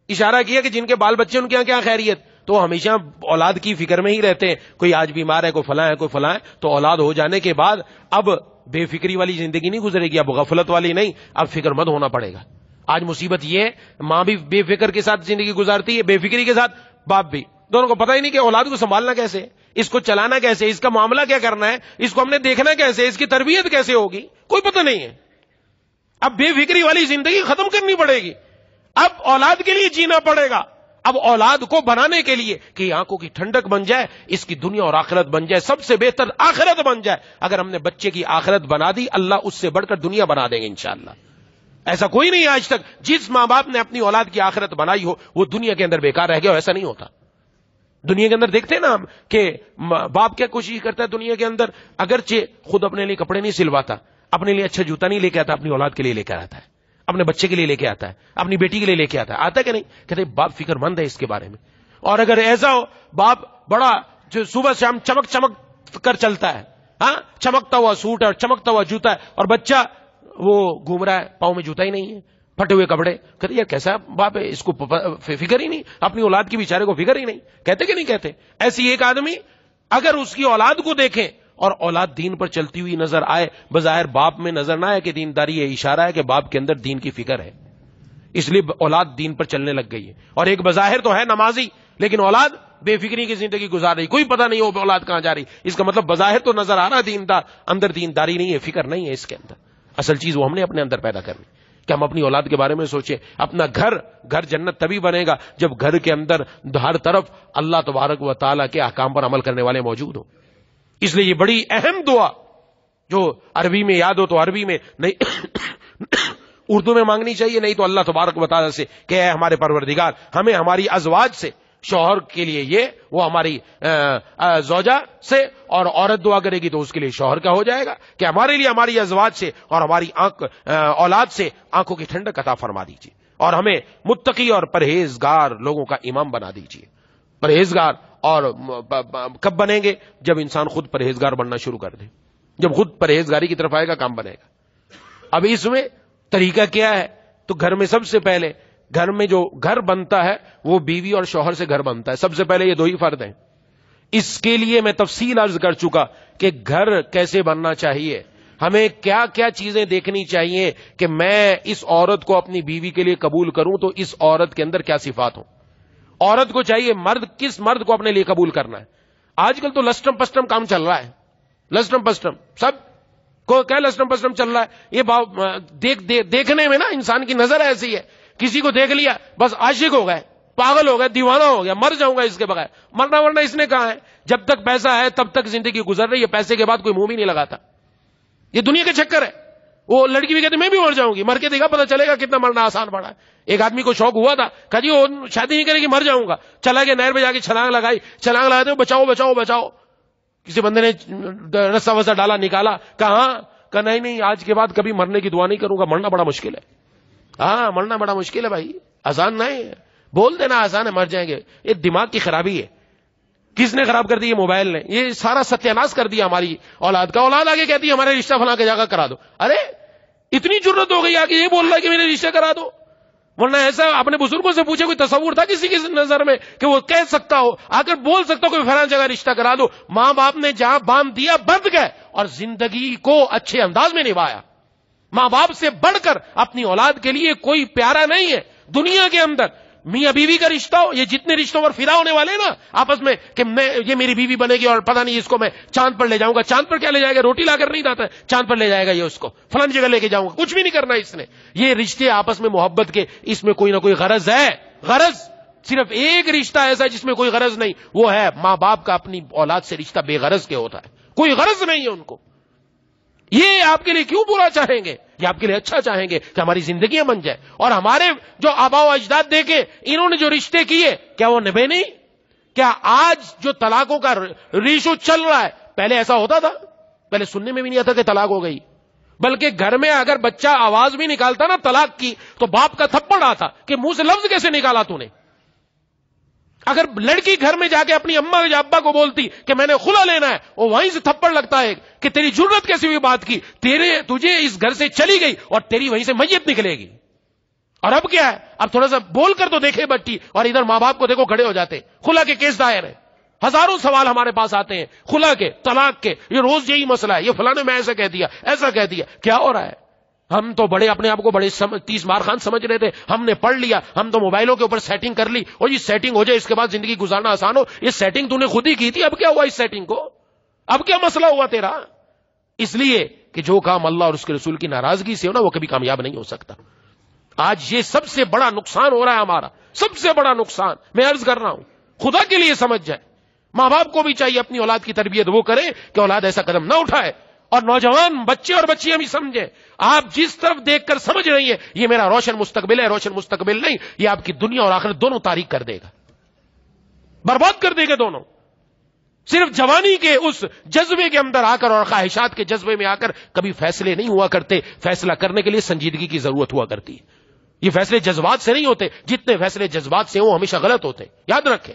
اشارہ کیا کہ جن کے بال بچے ان کے یہاں کیا خیریت. تو ہمیشہ اولاد کی فکر میں ہی رہتے ہیں، کوئی آج بیمار ہے، کوئی فلاں ہے. تو اولاد ہو جانے کے بعد اب بے فکری والی زندگی نہیں گزرے گی، اب غفلت والی نہیں، اب فکر مند ہونا پڑے گا. آج مصیبت یہ ہے، ماں بھی بے فکر کے ساتھ زندگی گزارتی ہے، بے فکری کے ساتھ باپ بھی، دونوں کو پتہ ہی نہیں کہ اولاد کو سنبھالنا کیسے، اس کو چلانا کیسے، اس کا معاملہ کیا کرنا ہے، اس کو ہم نے دیکھنا کیسے، اس کی تربیت کیسے ہوگی، کوئی پتہ نہیں ہے. اب بے فکری والی زندگی ختم کرنی پڑے گی، اب اولاد کے لیے جینا پڑے گا. اب اولاد کو بنانے کے لیے کہ یہ آنکھوں کی ٹھنڈک بن جائے، اس کی دنیا اور آخرت بن جائے، سب سے بہتر آخرت بن جائے. اگر ہم نے بچے کی آخرت بنا دی، اللہ اس سے بڑھ کر دنیا بنا دیں گے انشاءاللہ. ایسا کوئی نہیں آج تک جس ماں باپ نے اپنی اولاد کی آخرت بنائی ہو وہ دنیا کے اندر بیکار رہ گیا. ایسا نہیں ہوتا. دنیا کے اندر دیکھتے ہیں نا ہم کہ باپ کیا کوشش کرتا ہے دنیا کے اندر، اگرچہ خود اپنے لیے کپڑے نہیں سلواتا، اپنے لیے اچھا جوتا نہیں لے کے آتا، اپنی اولاد کے لیے لے کے آتا ہے، اپنے بچے کے لیے لے کے آتا ہے، اپنی بیٹی کے لیے لے کے آتا ہے کہ نہیں؟ کہتے باپ فکر مند ہے اس کے بارے میں. اور اگر ایسا ہو باپ بڑا جو صبح شام چمک کر چلتا ہے، ہاں، چمکتا ہوا سوٹ اور چمکتا ہوا جوتا ہے، اور بچہ وہ گھوم رہا ہے پاؤں میں جوتا ہی نہیں ہے، پھٹے ہوئے کپڑے. کہتے یار کیسا باپ ہے, اس کو فکر ہی نہیں, اپنی اولاد کی بیچارے کو فکر ہی نہیں. کہتے کہ نہیں کہتے؟ ایسی ایک آدمی اگر اس کی اولاد کو دیکھیں اور اولاد دین پر چلتی ہوئی نظر آئے, بظاہر باپ میں نظر نہ آئے کہ دینداری, یہ اشارہ ہے کہ باپ کے اندر دین کی فکر ہے, اس لیے اولاد دین پر چلنے لگ گئی ہے. اور ایک بظاہر تو ہے نمازی, لیکن اولاد بے فکری کی زندگی گزار رہی, کوئی پتہ نہیں وہ اولاد کہاں جا رہی. اس کا مطلب بظاہر تو نظر آ رہا دیندار, اندر دینداری نہیں ہے, فکر نہیں ہے اس کے اندر. اصل چیز وہ ہم نے اپنے اندر پیدا کرنی کہ ہم اپنی اولاد کے بارے میں سوچیں. اپنا گھر جنت تبھی بنے گا جب گھر کے اندر ہر طرف اللہ تبارک و تعالیٰ کے احکام پر عمل کرنے والے موجود ہوں. اس لیے یہ بڑی اہم دعا جو عربی میں یاد ہو تو عربی میں, نہیں اردو میں مانگنی چاہیے, نہیں تو اللہ تبارک و تعالیٰ سے کہ اے ہمارے پروردگار, ہمیں ہماری ازواج سے, شوہر کے لیے یہ, وہ ہماری زوجہ سے, اور عورت دعا کرے گی تو اس کے لیے شوہر کا ہو جائے گا کہ ہمارے لیے ہماری ازواج سے اور ہماری اولاد سے آنکھوں کی ٹھنڈک عطا فرما دیجیے, اور ہمیں متقی اور پرہیزگار لوگوں کا امام بنا دیجیے. پرہیزگار اور کب بنیں گے؟ جب انسان خود پرہیزگار بننا شروع کر دے, جب خود پرہیزگاری کی طرف آئے گا کام بنے گا. اب اس میں طریقہ کیا ہے؟ تو گھر میں سب سے پہلے, گھر میں جو گھر بنتا ہے وہ بیوی اور شوہر سے گھر بنتا ہے. سب سے پہلے یہ دو ہی فرد ہیں. اس کے لیے میں تفصیل عرض کر چکا کہ گھر کیسے بننا چاہیے, ہمیں کیا کیا چیزیں دیکھنی چاہیے کہ میں اس عورت کو اپنی بیوی کے لیے قبول کروں تو اس عورت کے اندر کیا صفات ہوں. عورت کو چاہیے, کس مرد کو اپنے لیے قبول کرنا ہے. آج کل تو لسٹم پسٹم کام چل رہا ہے, لسٹم پسٹم سب کو کیا لسٹم پسٹم چل رہا ہے. یہ دیکھنے میں نا انسان کی نظر ایسی ہے, کسی کو دیکھ لیا بس عاشق ہو گئے, پاگل ہو گئے, دیوانہ ہو گیا, مر جاؤں گا اس کے بغیر. مرنا ورنہ اس نے کہا ہے, جب تک پیسہ ہے تب تک زندگی گزر رہی ہے, پیسے کے بعد کوئی منہ بھی نہیں لگاتا. یہ دنیا کا چکر ہے. وہ لڑکی بھی کہتی میں بھی مر جاؤں گی, مر کے دیکھا پتہ چلے گا کتنا مرنا آسان پڑا ہے. ایک آدمی کو شوق ہوا تھا, کہا جی وہ شادی نہیں کرے گی, مر جاؤں گا. چلا گیا نہر پہ جا کے چھلانگ لگائی, چھلانگ لگاتے ہو بچاؤ بچاؤ بچاؤ. کسی بندے نے رسا وسا ڈالا, نکالا, کہا نہیں آج کے بعد کبھی مرنے کی دعا نہیں کروں گا, مرنا بڑا مشکل ہے. ہاں مرنا بڑا مشکل ہے بھائی, آسان نہیں ہے. بول دینا آسان ہے, مر جائیں گے. یہ دماغ کی خرابی ہے. کس نے خراب کر دی؟ یہ موبائل نے. یہ سارا ستیاناش کر دیا ہماری اولاد کا. اولاد آگے کہتی ہے ہمارے رشتہ فلاں کے جگہ کرا دو. ارے اتنی ضرورت ہو گئی آگے یہ بول رہا ہے کہ میرے رشتہ کرا دو. ورنہ ایسا اپنے بزرگوں سے پوچھے, کوئی تصور تھا کسی کی نظر میں کہ وہ کہہ سکتا ہو, آ کر بول سکتا ہو کوئی فلاں جگہ رشتہ کرا دو؟ ماں باپ نے جہاں باندھ دیا بندھ گئے, اور زندگی کو اچھے انداز میں نبھایا. ماں باپ سے بڑھ کر اپنی اولاد کے لیے کوئی پیارا نہیں ہے دنیا کے اندر. میاں بیوی کا رشتہ ہو, یہ جتنے رشتوں پر فدا ہونے والے نا آپس میں کہ یہ میری بیوی بنے گی اور پتہ نہیں اس کو میں چاند پر لے جاؤں گا. چاند پر کیا لے جائے گا؟ روٹی لا کر نہیں جاتا ہے, چاند پر لے جائے گا یہ اس کو, فلاں جگہ لے کے جاؤں گا. کچھ بھی نہیں کرنا اس نے. یہ رشتے آپس میں محبت کے, اس میں کوئی نہ کوئی غرض ہے. غرض صرف ایک رشتہ ایسا ہے جس میں کوئی غرض نہیں, وہ ہے ماں باپ کا اپنی اولاد سے رشتہ بے غرض کے ہوتا ہے. کوئی غرض نہیں ہے ان کو. یہ آپ کے لیے کیوں برا چاہیں گے؟ یہ آپ کے لیے اچھا چاہیں گے کہ ہماری زندگیاں بن جائے. اور ہمارے جو آبا و اجداد دیکھے, انہوں نے جو رشتے کیے کیا وہ نبھے نہیں؟ کیا آج جو طلاقوں کا ریشو چل رہا ہے, پہلے ایسا ہوتا تھا؟ پہلے سننے میں بھی نہیں آتا کہ طلاق ہو گئی. بلکہ گھر میں اگر بچہ آواز بھی نکالتا نا طلاق کی تو باپ کا تھپڑ آتا کہ منہ سے لفظ کیسے نکالا تو نے. اگر لڑکی گھر میں جا کے اپنی اماں یا ابا کو بولتی کہ میں نے خلا لینا ہے, وہ وہیں سے تھپڑ لگتا ہے کہ تیری جرت کیسی ہوئی بات کی, تجھے اس گھر سے چلی گئی اور تیری وہیں سے میت نکلے گی. اور اب کیا ہے, اب تھوڑا سا بول کر تو دیکھے بچی, اور ادھر ماں باپ کو دیکھو کھڑے ہو جاتے. خلا کے کیس دائر ہیں, ہزاروں سوال ہمارے پاس آتے ہیں خلا کے, طلاق کے. یہ روز یہی مسئلہ ہے, یہ فلاں نے میں ایسا کہہ دیا, ایسا کہہ دیا. کیا ہو رہا ہے؟ ہم تو بڑے اپنے آپ کو بڑے 30 مار خان سمجھ رہے تھے, ہم نے پڑھ لیا, ہم تو موبائلوں کے اوپر سیٹنگ کر لی, اور یہ سیٹنگ ہو جائے اس کے بعد زندگی گزارنا آسان ہو. یہ سیٹنگ تو نے خود ہی کی تھی, اب کیا ہوا اس سیٹنگ کو؟ اب کیا مسئلہ ہوا تیرا؟ اس لیے کہ جو کام اللہ اور اس کے رسول کی ناراضگی سے ہو نا, وہ کبھی کامیاب نہیں ہو سکتا. آج یہ سب سے بڑا نقصان ہو رہا ہے ہمارا, سب سے بڑا نقصان. میں عرض کر رہا ہوں, خدا کے لیے سمجھ جائے. ماں باپ کو بھی چاہیے اپنی اولاد کی تربیت وہ کرے کہ اولاد ایسا قدم نہ اٹھائے. اور نوجوان بچے اور بچیاں بھی سمجھیں, آپ جس طرف دیکھ کر سمجھ رہی ہیں یہ میرا روشن مستقبل ہے, روشن مستقبل نہیں, یہ آپ کی دنیا اور آخرت دونوں تاریک کر دے گا, برباد کر دے گا دونوں. صرف جوانی کے اس جذبے کے اندر آ کر اور خواہشات کے جذبے میں آ کر کبھی فیصلے نہیں ہوا کرتے. فیصلہ کرنے کے لیے سنجیدگی کی ضرورت ہوا کرتی ہے. یہ فیصلے جذبات سے نہیں ہوتے, جتنے فیصلے جذبات سے وہ ہمیشہ غلط ہوتے, یاد رکھیں.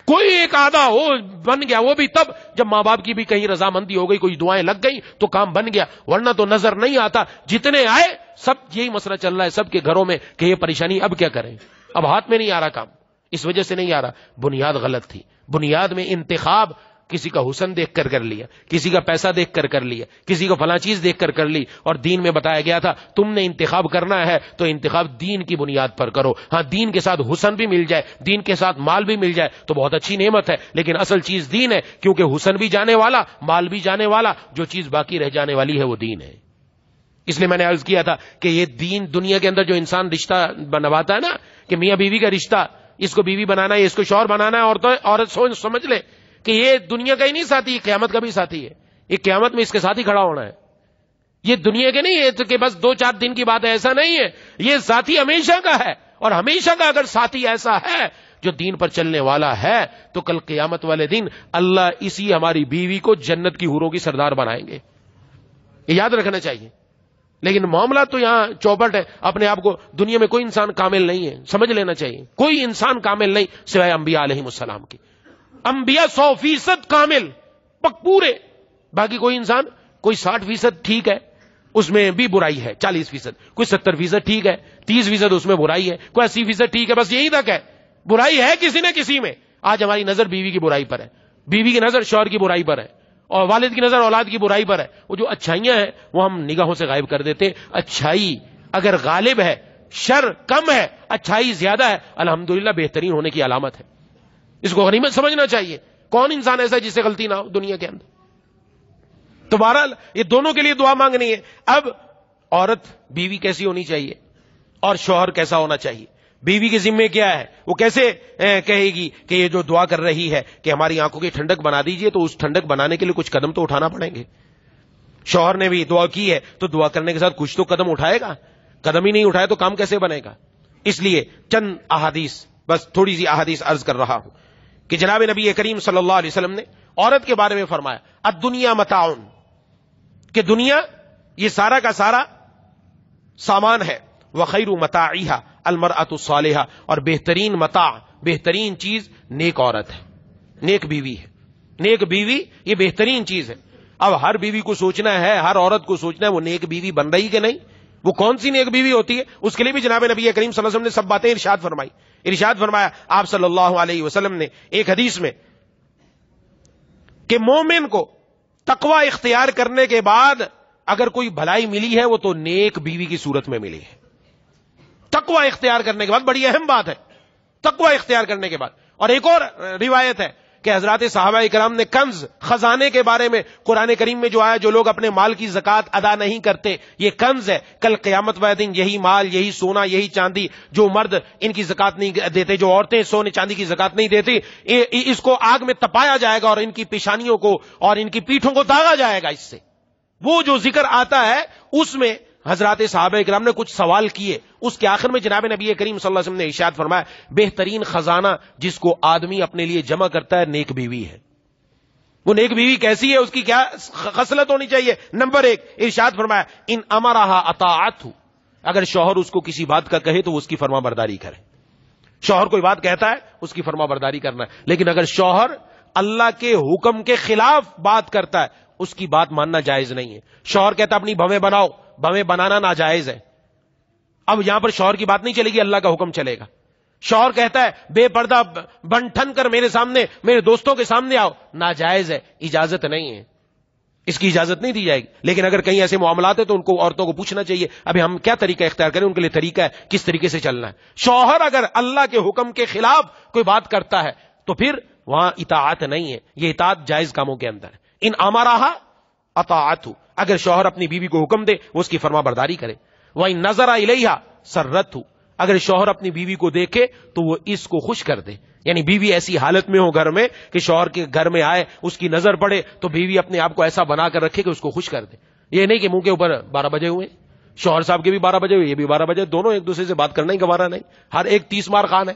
کوئی ایک آدھا ہو بن گیا، وہ بھی تب جب ماں باپ کی بھی کہیں رضامندی ہو گئی، کوئی دعائیں لگ گئی تو کام بن گیا، ورنہ تو نظر نہیں آتا۔ جتنے آئے سب یہی مسئلہ چل رہا ہے سب کے گھروں میں کہ یہ پریشانی، اب کیا کریں، اب ہاتھ میں نہیں آ رہا کام، اس وجہ سے نہیں آ رہا، بنیاد غلط تھی۔ بنیاد میں انتخاب کسی کا حسن دیکھ کر لیا، کسی کا پیسہ دیکھ کر لیا، کسی کو فلاں چیز دیکھ کر لی، اور دین میں بتایا گیا تھا تم نے انتخاب کرنا ہے تو انتخاب دین کی بنیاد پر کرو۔ ہاں دین کے ساتھ حسن بھی مل جائے، دین کے ساتھ مال بھی مل جائے تو بہت اچھی نعمت ہے، لیکن اصل چیز دین ہے، کیونکہ حسن بھی جانے والا، مال بھی جانے والا، جو چیز باقی رہ جانے والی ہے وہ دین ہے۔ اس لیے میں نے عرض کیا تھا کہ یہ دین دنیا کے اندر جو انسان رشتہ بنواتا ہے نا، کہ میاں بیوی کا رشتہ، اس کو بیوی بنانا ہے، اس کو شوہر بنانا ہے، عورت سمجھ لے کہ یہ دنیا کا ہی نہیں ساتھی، قیامت کا بھی ساتھی ہے۔ یہ قیامت میں اس کے ساتھ ہی کھڑا ہونا ہے، یہ دنیا کے نہیں ہے تو کہ بس 2-4 دن کی بات ہے، ایسا نہیں ہے، یہ ساتھی ہمیشہ کا ہے۔ اور ہمیشہ کا اگر ساتھی ایسا ہے جو دین پر چلنے والا ہے تو کل قیامت والے دن اللہ اسی ہماری بیوی کو جنت کی حوروں کی سردار بنائیں گے، یہ یاد رکھنا چاہیے۔ لیکن معاملہ تو یہاں چوپٹ ہے، اپنے آپ کو دنیا میں کوئی انسان کامل نہیں ہے، سمجھ لینا چاہیے، کوئی انسان کامل نہیں سوائے انبیاء علیہ السلام کی۔ انبیاء 100% کامل پورے، باقی کوئی انسان کوئی 60% ٹھیک ہے اس میں بھی برائی ہے، 40%، کوئی 70% ٹھیک ہے، 30% اس میں برائی ہے، کوئی 80% ٹھیک ہے، بس یہی تک ہے، برائی ہے کسی نہ کسی میں۔ آج ہماری نظر بیوی کی برائی پر ہے، بیوی کی نظر شوہر کی برائی پر ہے، اور والد کی نظر اولاد کی برائی پر ہے۔ وہ جو اچھائیاں ہیں وہ ہم نگاہوں سے غائب کر دیتے۔ اچھائی اگر غالب ہے، شر کم ہے، اچھائی زیادہ ہے، الحمدللہ بہترین ہونے کی علامت ہے، اس کو غنیمت سمجھنا چاہیے۔ کون انسان ایسا ہے جس سے غلطی نہ ہو دنیا کے اندر؟ تو بہرحال یہ دونوں کے لیے دعا مانگنی ہے۔ اب عورت بیوی کیسی ہونی چاہیے اور شوہر کیسا ہونا چاہیے، بیوی کے ذمے کیا ہے، وہ کیسے کہے گی کہ یہ جو دعا کر رہی ہے کہ ہماری آنکھوں کی ٹھنڈک بنا دیجئے، تو اس ٹھنڈک بنانے کے لیے کچھ قدم تو اٹھانا پڑیں گے۔ شوہر نے بھی دعا کی ہے تو دعا کرنے کے ساتھ کچھ تو قدم اٹھائے گا، قدم ہی نہیں اٹھائے تو کام کیسے بنے گا؟ اس لیے چند احادیث، بس تھوڑی سی احادیث عرض کر رہا ہوں کہ جناب نبی کریم صلی اللہ علیہ وسلم نے عورت کے بارے میں فرمایا الدنیا متاع، کہ دنیا یہ سارا کا سارا سامان ہے، وخیر متاعها المرأة الصالحہ، اور بہترین متاع، بہترین چیز نیک عورت ہے، نیک بیوی ہے۔ نیک بیوی یہ بہترین چیز ہے۔ اب ہر بیوی کو سوچنا ہے، ہر عورت کو سوچنا ہے وہ نیک بیوی بن رہی کہ نہیں، وہ کون سی نیک بیوی ہوتی ہے، اس کے لیے بھی جناب نبی کریم صلی اللہ علیہ وسلم نے سب باتیں ارشاد فرمائی۔ ارشاد فرمایا آپ صلی اللہ علیہ وسلم نے ایک حدیث میں کہ مومن کو تقوی اختیار کرنے کے بعد اگر کوئی بھلائی ملی ہے وہ تو نیک بیوی کی صورت میں ملی ہے۔ تقوی اختیار کرنے کے بعد، بڑی اہم بات ہے تقوی اختیار کرنے کے بعد۔ اور ایک اور روایت ہے کہ حضرات صحابہ کرام نے کنز، خزانے کے بارے میں قرآن کریم میں جو آیا، جو لوگ اپنے مال کی زکات ادا نہیں کرتے، یہ کنز ہے، کل قیامت والے دن یہی مال، یہی سونا، یہی چاندی، جو مرد ان کی زکات نہیں دیتے، جو عورتیں سونے چاندی کی زکات نہیں دیتی، اس کو آگ میں تپایا جائے گا اور ان کی پیشانیوں کو اور ان کی پیٹھوں کو داغا جائے گا۔ اس سے وہ جو ذکر آتا ہے اس میں حضرات صحابہ کرام نے کچھ سوال کیے، اس کے آخر میں جناب نبی کریم صلی اللہ علیہ وسلم نے ارشاد فرمایا بہترین خزانہ جس کو آدمی اپنے لیے جمع کرتا ہے نیک بیوی ہے۔ وہ نیک بیوی کیسی ہے، اس کی کیا خصلت ہونی چاہیے؟ نمبر 1 ارشاد فرمایا ان امرها اطاعته، اگر شوہر اس کو کسی بات کا کہے تو وہ اس کی فرما برداری کرے۔ شوہر کوئی بات کہتا ہے اس کی فرما برداری کرنا ہے، لیکن اگر شوہر اللہ کے حکم کے خلاف بات کرتا ہے اس کی بات ماننا جائز نہیں ہے۔ شوہر کہتا اپنی بھویں بناؤ، بھویں بنانا ناجائز ہے، اب یہاں پر شوہر کی بات نہیں چلے گی، اللہ کا حکم چلے گا۔ شوہر کہتا ہے بے پردہ بن ٹھن کر میرے سامنے، میرے دوستوں کے سامنے آؤ، ناجائز ہے، اجازت نہیں ہے، اس کی اجازت نہیں دی جائے گی۔ لیکن اگر کہیں ایسے معاملات ہیں تو ان کو عورتوں کو پوچھنا چاہیے ابھی ہم کیا طریقہ اختیار کریں، ان کے لیے طریقہ ہے کس طریقے سے چلنا ہے۔ شوہر اگر اللہ کے حکم کے خلاف کوئی بات کرتا ہے تو پھر وہاں اطاعت نہیں ہے، یہ اطاعت جائز کاموں کے اندر ہے۔ ان امرها اطاعته، اگر شوہر اپنی بیوی کو حکم دے وہ اس کی فرما برداری کرے۔ وَإِن نَظَرَ إِلَيْهَا سَرَّتْهُ، اگر شوہر اپنی بیوی کو دیکھے تو وہ اس کو خوش کر دے، یعنی بیوی ایسی حالت میں ہو گھر میں کہ شوہر کے گھر میں آئے اس کی نظر پڑے تو بیوی اپنے آپ کو ایسا بنا کر رکھے کہ اس کو خوش کر دے۔ یہ نہیں کہ منہ کے اوپر 12 بجے ہوئے، شوہر صاحب کے بھی 12 بجے ہوئے، یہ بھی 12 بجے، دونوں ایک دوسرے سے بات کرنا ہی گوارا نہیں، ہر ایک 30 مار خان ہے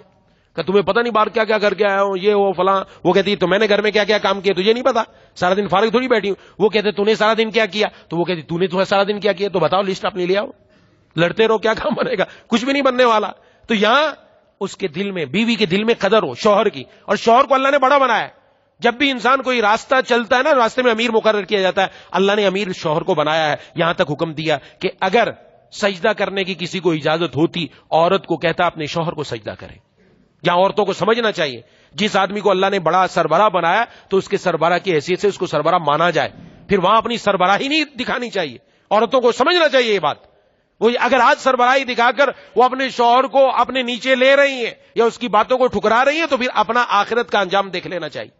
کہ تمہیں پتہ نہیں باہر کیا کیا کر کے آیا ہوں، یہ وہ فلاں، وہ کہتی تو میں نے گھر میں کیا کیا کام کیا تجھے نہیں پتا، سارا دن فارغ تھوڑی بیٹھی ہوں، وہ کہتے تو نے سارا دن کیا کیا، تو وہ کہتی تو نے سارا دن کیا کیا، تو بتاؤ لسٹ اپنی لے آؤ، لڑتے رہو کیا کام بنے گا، کچھ بھی نہیں بننے والا۔ تو یہاں اس کے دل میں، بیوی کے دل میں قدر ہو شوہر کی، اور شوہر کو اللہ نے بڑا بنایا ہے. جب بھی انسان کوئی راستہ چلتا ہے نا، راستے میں امیر مقرر کیا جاتا ہے. اللہ نے امیر شوہر کو بنایا ہے. یہاں تک حکم دیا کہ اگر سجدہ کرنے کی کسی کو اجازت ہوتی، عورت کو کہتا اپنے شوہر کو سجدہ کرے. یہاں عورتوں کو سمجھنا چاہیے، جس آدمی کو اللہ نے بڑا سربراہ بنایا تو اس کے سربراہ کی حیثیت سے اس کو سربراہ مانا جائے. پھر وہاں اپنی سربراہی نہیں دکھانی چاہیے. عورتوں کو سمجھنا چاہیے یہ بات. وہ اگر آج سربراہی دکھا کر وہ اپنے شوہر کو اپنے نیچے لے رہی ہیں یا اس کی باتوں کو ٹھکرا رہی ہیں تو پھر اپنا آخرت کا انجام دیکھ لینا چاہیے.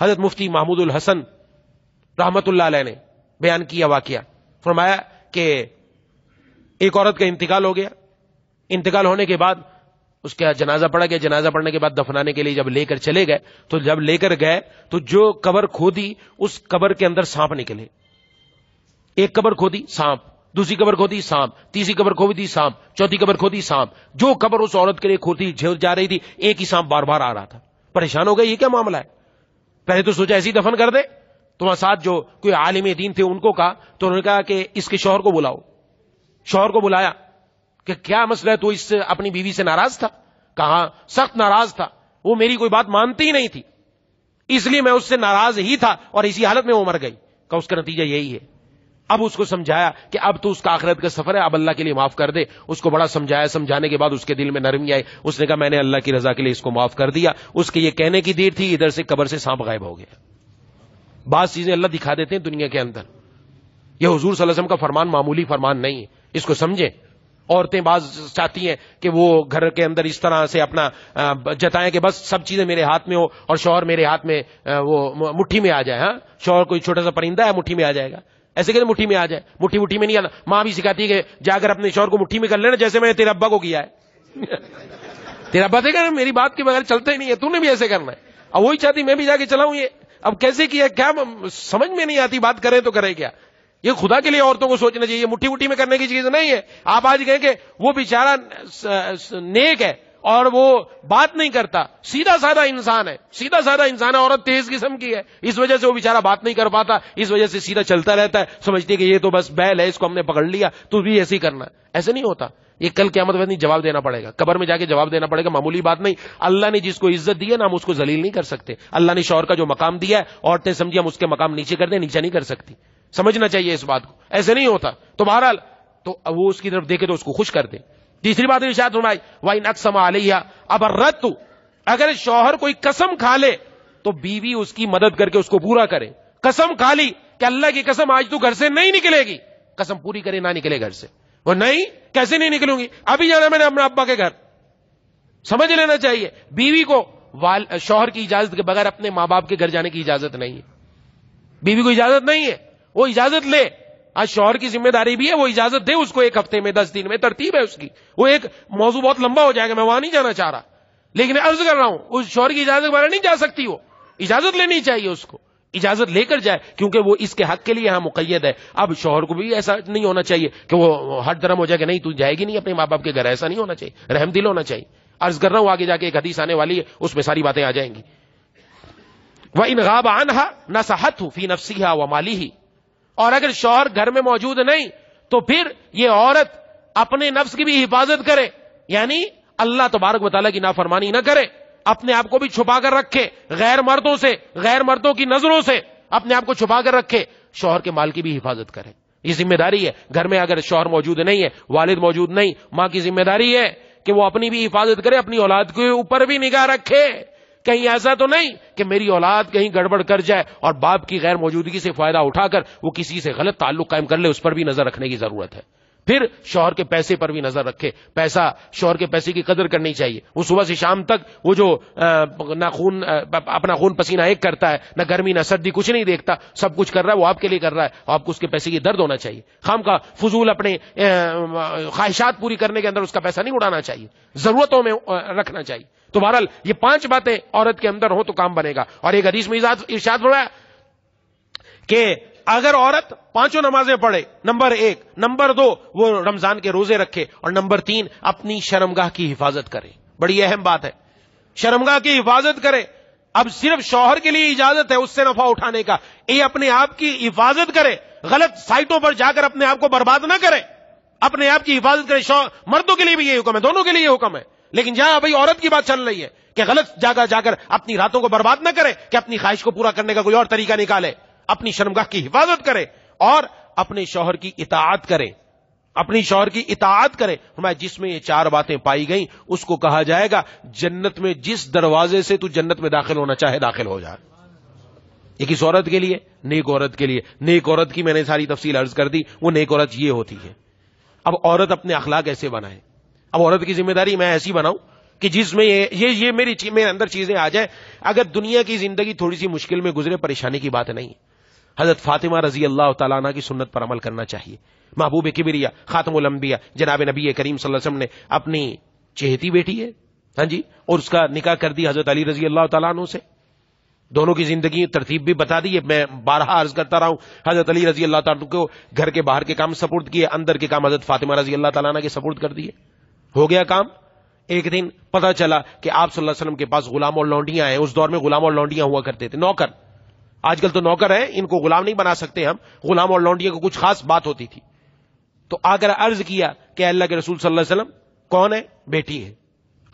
حضرت مفتی محمود الحسن رحمت اللہ علیہ نے بیان کیا واقعہ، فرمایا کہ ایک عورت کا انتقال ہو گیا. انتقال ہونے کے بعد اس کا جنازہ پڑا گیا. جنازہ پڑنے کے بعد دفنانے کے لیے جب لے کر چلے گئے تو جب لے کر گئے تو جو قبر کھودی اس قبر کے اندر سانپ نکلے. ایک قبر کھودی سانپ، دوسری قبر کھودی سانپ، تیسری قبر کھودی سانپ، چوتھی قبر کھودی سانپ. جو قبر اس عورت کے لیے کھودی جا رہی تھی ایک ہی سانپ بار بار آ رہا تھا. پریشان ہو گئے یہ کیا معاملہ ہے. پہلے تو سوچا ایسی دفن کر دے. تمہارے ساتھ جو کوئی عالم دین تھے ان کو کہا تو انہوں نے کہا کہ اس کے شوہر کو بلاؤ. شوہر کو بلایا کہ کیا مسئلہ ہے، تو اس سے اپنی بیوی سے ناراض تھا. کہا سخت ناراض تھا، وہ میری کوئی بات مانتی ہی نہیں تھی، اس لیے میں اس سے ناراض ہی تھا اور اسی حالت میں وہ مر گئی. کہ اس کا نتیجہ یہی ہے. اب اس کو سمجھایا کہ اب تو اس کا آخرت کا سفر ہے، اب اللہ کے لیے معاف کر دے. اس کو بڑا سمجھایا. سمجھانے کے بعد اس کے دل میں نرمی آئی. اس نے کہا میں نے اللہ کی رضا کے لیے اس کو معاف کر دیا. اس کے یہ کہنے کی دیر تھی، ادھر سے قبر سے سانپ غائب ہو گیا. بعض چیزیں اللہ دکھا دیتے ہیں دنیا کے اندر. یہ حضور صلی اللہ علیہ وسلم کا فرمان معمولی فرمان نہیں ہے، اس کو سمجھیں. عورتیں بعض چاہتی ہیں کہ وہ گھر کے اندر اس طرح سے اپنا جتائیں کہ بس سب چیزیں میرے ہاتھ میں ہو اور شوہر میرے ہاتھ میں وہ مٹھی میں آ جائے. ہاں شوہر کوئی چھوٹا سا پرندہ ہے مٹھی میں آ جائے گا، ایسے کہ مٹھی میں آ جائے. مٹھی میں نہیں آنا. ماں بھی سکھاتی ہے کہ جا کر اپنے شوہر کو مٹھی میں کر لینا جیسے میں نے تیرے ابا کو کیا ہے. تیرا ابا دیکھا میری بات کے بغیر چلتا ہی نہیں ہے، تو نے بھی ایسے کرنا ہے. اب وہی چاہتی میں بھی جا کے چلاؤں. یہ اب کیسے کیا کیا سمجھ میں نہیں آتی. بات کرے تو کرے کیا. یہ خدا کے لیے عورتوں کو سوچنا چاہیے. مٹھی میں کرنے کی چیز نہیں ہے. آپ آج کہیں کہ وہ بیچارہ نیک ہے اور وہ بات نہیں کرتا، سیدھا سادہ انسان ہے. سیدھا سادہ انسان ہے، عورت تیز قسم کی ہے، اس وجہ سے وہ بیچارہ بات نہیں کر پاتا، اس وجہ سے سیدھا چلتا رہتا ہے. سمجھتی ہے کہ یہ تو بس بیل ہے، اس کو ہم نے پکڑ لیا تو بھی ایسے ہی کرنا. ایسے نہیں ہوتا. یہ کل قیامت میں جواب دینا پڑے گا، قبر میں جا کے جواب دینا پڑے گا. معمولی بات نہیں. اللہ نے جس کو عزت دی ہے نا ہم اس کو ذلیل نہیں کر سکتے. اللہ نے شوہر کا جو مقام دیا ہے عورتیں سمجھی ہم اس کے مقام نیچے کر دیں، نیچے نہیں کر سکتی. سمجھنا چاہیے اس بات کو. ایسے نہیں ہوتا. تو بہرحال تو وہ اس کی طرف دیکھے تو اس کو خوش کر دے. تیسری بات ارشاد فرمائی وَإِنْ أَقْسَمَ عَلَيْهَا أَبَرَّتْهُ، اگر شوہر کوئی قسم کھا لے تو بیوی اس کی مدد کر کے اس کو پورا کرے. قسم کھا لی کہ اللہ کی قسم آج تو گھر سے نہیں نکلے گی، قسم پوری کرے نہ نکلے گھر سے. وہ نہیں کیسے نہیں نکلوں گی، ابھی جانا میں نے اپنے ابا کے گھر. سمجھ لینا چاہیے بیوی کو شوہر کی اجازت کے بغیر اپنے ماں باپ کے گھر جانے کی اجازت نہیں ہے. بیوی کو اجازت نہیں ہے، وہ اجازت لے. آج شوہر کی ذمہ داری بھی ہے وہ اجازت دے اس کو. 1 ہفتے میں 10 دن میں ترتیب ہے اس کی. وہ ایک موضوع بہت لمبا ہو جائے گا، میں وہاں نہیں جانا چاہ رہا، لیکن عرض کر رہا ہوں اس شوہر کی اجازت کے بغیر نہیں جا سکتی. وہ اجازت لینی چاہیے اس کو، اجازت لے کر جائے کیونکہ وہ اس کے حق کے لیے یہاں مقید ہے. اب شوہر کو بھی ایسا نہیں ہونا چاہیے کہ وہ ہٹ درم ہو جائے کہ نہیں تو جائے گی نہیں اپنے ماں باپ کے گھر. ایسا نہیں ہونا چاہیے، رحم دل ہونا چاہیے. عرض کر رہا ہوں آگے جا کے ایک حدیث آنے والی ہے اس میں ساری باتیں آ جائیں گی. وَإِنْ غَابَ عَنْهَا نَصَحَتْهُ فِي نَفْسِهَا وَمَالِهِ، اور اگر شوہر گھر میں موجود نہیں تو پھر یہ عورت اپنے نفس کی بھی حفاظت کرے، یعنی اللہ تبارک و تعالیٰ کی نافرمانی نہ کرے، اپنے آپ کو بھی چھپا کر رکھے غیر مردوں سے، غیر مردوں کی نظروں سے اپنے آپ کو چھپا کر رکھے. شوہر کے مال کی بھی حفاظت کرے. یہ ذمہ داری ہے. گھر میں اگر شوہر موجود نہیں ہے، والد موجود نہیں، ماں کی ذمہ داری ہے کہ وہ اپنی بھی حفاظت کرے، اپنی اولاد کے اوپر بھی نگاہ رکھے. کہیں ایسا تو نہیں کہ میری اولاد کہیں گڑبڑ کر جائے اور باپ کی غیر موجودگی سے فائدہ اٹھا کر وہ کسی سے غلط تعلق قائم کر لے. اس پر بھی نظر رکھنے کی ضرورت ہے. پھر شوہر کے پیسے پر بھی نظر رکھے. پیسہ، شوہر کے پیسے کی قدر کرنی چاہیے. وہ صبح سے شام تک وہ جو نہ اپنا خون پسینہ ایک کرتا ہے، نہ گرمی نہ سردی کچھ نہیں دیکھتا، سب کچھ کر رہا ہے وہ آپ کے لیے کر رہا ہے. آپ کو اس کے پیسے کی درد ہونا چاہیے. خام کا فضول اپنے خواہشات پوری کرنے کے اندر اس کا پیسہ نہیں اڑانا چاہیے، ضرورتوں میں رکھنا چاہیے. تو بہرحال یہ 5 باتیں عورت کے اندر ہو تو کام بنے گا. اور ایک حدیث میں ارشاد فرمایا کہ اگر عورت 5 نمازیں پڑھے، نمبر 1، نمبر 2 وہ رمضان کے روزے رکھے، اور نمبر 3 اپنی شرمگاہ کی حفاظت کرے. بڑی اہم بات ہے، شرمگاہ کی حفاظت کرے. اب صرف شوہر کے لیے اجازت ہے اس سے نفع اٹھانے کا، یہ اپنے آپ کی حفاظت کرے. غلط سائٹوں پر جا کر اپنے آپ کو برباد نہ کرے، اپنے آپ کی حفاظت کرے. مردوں کے لیے بھی یہ حکم ہے، دونوں کے لیے یہ حکم ہے. لیکن جہاں بھائی عورت کی بات چل رہی ہے کہ غلط جگہ جا کر اپنی راتوں کو برباد نہ کرے کہ اپنی خواہش کو پورا کرنے کا کوئی اور طریقہ نکالے, اپنی شرمگاہ کی حفاظت کرے اور اپنے شوہر کی اطاعت کرے, اپنی شوہر کی اطاعت کرے. فرمایا جس میں یہ 4 باتیں پائی گئیں اس کو کہا جائے گا جنت میں جس دروازے سے تو جنت میں داخل ہونا چاہے داخل ہو جائے. یہ کس عورت کے لیے؟ نیک عورت کے لیے. نیک عورت کی میں نے ساری تفصیل عرض کر دی, وہ نیک عورت یہ ہوتی ہے. اب عورت اپنے اخلاق ایسے بنائے. اب عورت کی ذمہ داری میں ایسی بناؤں کہ جس میں یہ میرے اندر چیزیں آ جائیں. اگر دنیا کی زندگی تھوڑی سی مشکل میں گزرے, پریشانی کی بات نہیں. حضرت فاطمہ رضی اللہ تعالیٰ عنہ کی سنت پر عمل کرنا چاہیے. محبوب کبریا خاتم الانبیاء جناب نبی کریم صلی اللہ علیہ وسلم نے اپنی چہیتی بیٹی ہے, ہاں جی, اور اس کا نکاح کر دی حضرت علی رضی اللہ تعالیٰ عنہ سے. دونوں کی زندگی ترتیب بھی بتا دی ہے. میں بارہا عرض کرتا رہا ہوں, حضرت علی رضی اللہ تعالیٰ عنہ کو گھر کے باہر کے کام سپورٹ کیے, اندر کے کام حضرت فاطمہ رضی اللہ تعالیٰ عنہ کے سپورٹ کر دیے. ہو گیا کام. ایک دن پتا چلا کہ آپ صلی اللہ علیہ وسلم کے پاس غلام اور لونڈیاں ہیں. اس دور میں غلام اور لونڈیاں ہوا کرتے تھے, نوکر. آج کل تو نوکر ہیں, ان کو غلام نہیں بنا سکتے ہم. غلام اور لونڈیاں کو کچھ خاص بات ہوتی تھی. تو آ کر عرض کیا کہ اللہ کے رسول صلی اللہ علیہ وسلم کون ہے؟ بیٹی ہے.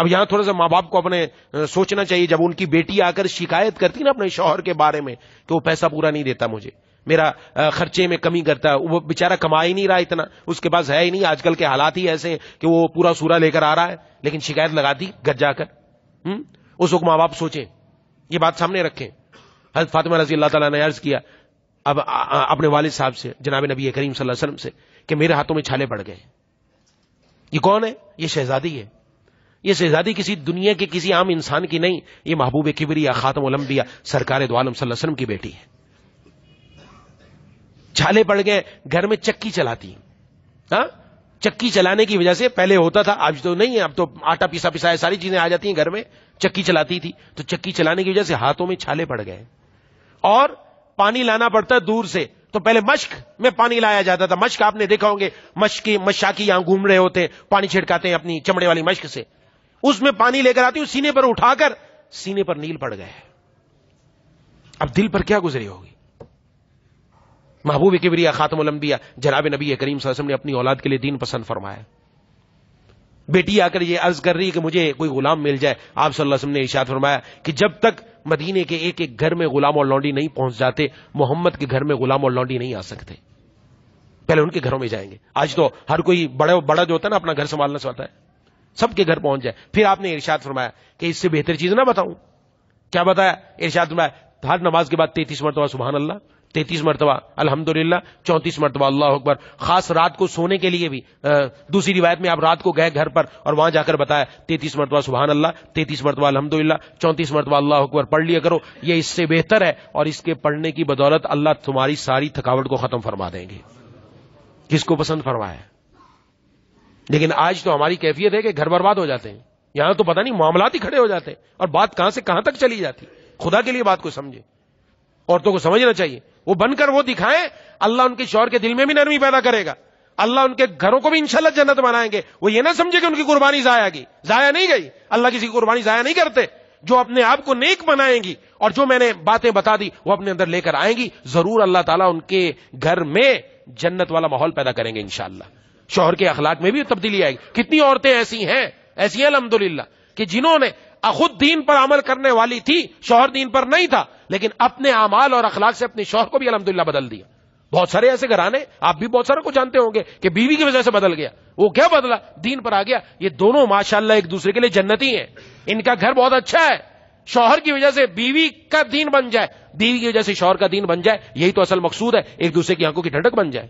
اب یہاں تھوڑا سا ماں باپ کو اپنے سوچنا چاہیے, جب ان کی بیٹی آ کر شکایت کرتی نا اپنے شوہر کے بارے میں کہ وہ پیسہ پورا نہیں دیتا مجھے, میرا خرچے میں کمی کرتا ہے, وہ بیچارہ کما ہی نہیں رہا اتنا, اس کے پاس ہے ہی نہیں. آج کل کے حالات ہی ایسے ہیں کہ وہ پورا سورا لے کر آ رہا ہے, لیکن شکایت لگاتی گھر جا کر. اس وقت ماں باپ سوچیں, یہ بات سامنے رکھیں. حضرت فاطمہ رضی اللہ تعالیٰ نے عرض کیا اب اپنے والد صاحب سے, جناب نبی کریم صلی اللہ علیہ وسلم سے, کہ میرے ہاتھوں میں چھالے پڑ گئے. یہ کون ہے؟ یہ شہزادی ہے. یہ شہزادی کسی دنیا کے کسی عام انسان کی نہیں, یہ محبوب کبریا خاتم الانبیاء سرکار دو عالم صلی اللہ علیہ وسلم کی بیٹی ہے. چھالے پڑ گئے. گھر میں چکی چلاتی, ہاں, چکی چلانے کی وجہ سے, پہلے ہوتا تھا آج تو نہیں ہے, اب تو آٹا پیسا پسایا ساری چیزیں آ جاتی ہیں گھر میں, چکی چلاتی تھی. تو چکی چلانے کی وجہ سے ہاتھوں میں چھالے پڑ گئے. اور پانی لانا پڑتا ہے دور سے. تو پہلے مشک میں پانی لایا جاتا تھا. مشک آپ نے دیکھا ہوں گے, مشاکی یہاں گھوم رہے ہوتے ہیں, پانی چھڑکاتے ہیں اپنی چمڑے والی مشک سے. اس میں پانی لے کر آتی ہوں, سینے پر اٹھا کر, سینے پر نیل پڑ گئے. اب دل پر کیا گزری ہوگی؟ محبوب کبریا خاتم الانبیاء جناب نبی کریم صلی اللہ علیہ وسلم نے اپنی اولاد کے لیے دین پسند فرمایا. بیٹی آ کر یہ عرض کر رہی ہے کہ مجھے کوئی غلام مل جائے. آپ صلی اللہ علیہ وسلم نے ارشاد فرمایا کہ جب تک مدینے کے ایک ایک گھر میں غلام اور لونڈی نہیں پہنچ جاتے, محمد کے گھر میں غلام اور لونڈی نہیں آ سکتے. پہلے ان کے گھروں میں جائیں گے. آج تو ہر کوئی بڑا جو ہوتا ہے نا اپنا گھر سنبھالنا چاہتا ہے, سب کے گھر پہنچ جائے. پھر آپ نے ارشاد فرمایا کہ اس سے بہتر چیز نہ بتاؤں. کیا بتایا؟ ارشاد فرمایا ہر نماز کے بعد 33 مرتبہ سبحان اللہ, 33 مرتبہ الحمدللہ, 34 مرتبہ اللہ اکبر. خاص رات کو سونے کے لیے بھی, دوسری روایت میں آپ رات کو گئے گھر پر اور وہاں جا کر بتایا 33 مرتبہ سبحان اللہ, 33 مرتبہ الحمدللہ, 34 مرتبہ اللہ اکبر پڑھ لیا کرو. یہ اس سے بہتر ہے, اور اس کے پڑھنے کی بدولت اللہ تمہاری ساری تھکاوٹ کو ختم فرما دیں گے. کس کو پسند فرمایا؟ لیکن آج تو ہماری کیفیت ہے کہ گھر برباد ہو جاتے ہیں. یہاں تو پتہ نہیں معاملات ہی کھڑے ہو جاتے ہیں, اور بات کہاں سے کہاں تک چلی جاتی. خدا کے لیے بات کو سمجھے, عورتوں کو سمجھنا چاہیے. وہ بن کر وہ دکھائیں, اللہ ان کے شوہر کے دل میں بھی نرمی پیدا کرے گا. اللہ ان کے گھروں کو بھی انشاءاللہ جنت بنائیں گے. وہ یہ نہ سمجھے کہ ان کی قربانی ضائع گئی. ضائع نہیں گئی. اللہ کسی کی قربانی ضائع نہیں کرتے. جو اپنے آپ کو نیک بنائیں گی اور جو میں نے باتیں بتا دی وہ اپنے اندر لے کر آئیں گی, ضرور اللہ تعالیٰ ان کے گھر میں جنت والا ماحول پیدا کریں گے انشاءاللہ. شوہر کے اخلاق میں بھی تبدیلی آئے گی. کتنی عورتیں ایسی ہیں الحمدللہ کہ جنہوں نے خود دین پر عمل کرنے والی تھی, شوہر دین پر نہیں تھا, لیکن اپنے اعمال اور اخلاق سے اپنے شوہر کو بھی الحمدللہ بدل دیا. بہت سارے ایسے گھرانے, آپ بھی بہت سارے کو جانتے ہوں گے کہ بیوی کی وجہ سے بدل گیا. وہ کیا بدلا؟ دین پر آ گیا. یہ دونوں ماشاءاللہ ایک دوسرے کے لیے جنتی ہیں. ان کا گھر بہت اچھا ہے. شوہر کی وجہ سے بیوی کا دین بن جائے, بیوی کی وجہ سے شوہر کا دین بن جائے. یہی تو اصل مقصود ہے, ایک دوسرے کی آنکھوں کی ٹھنڈک بن جائے.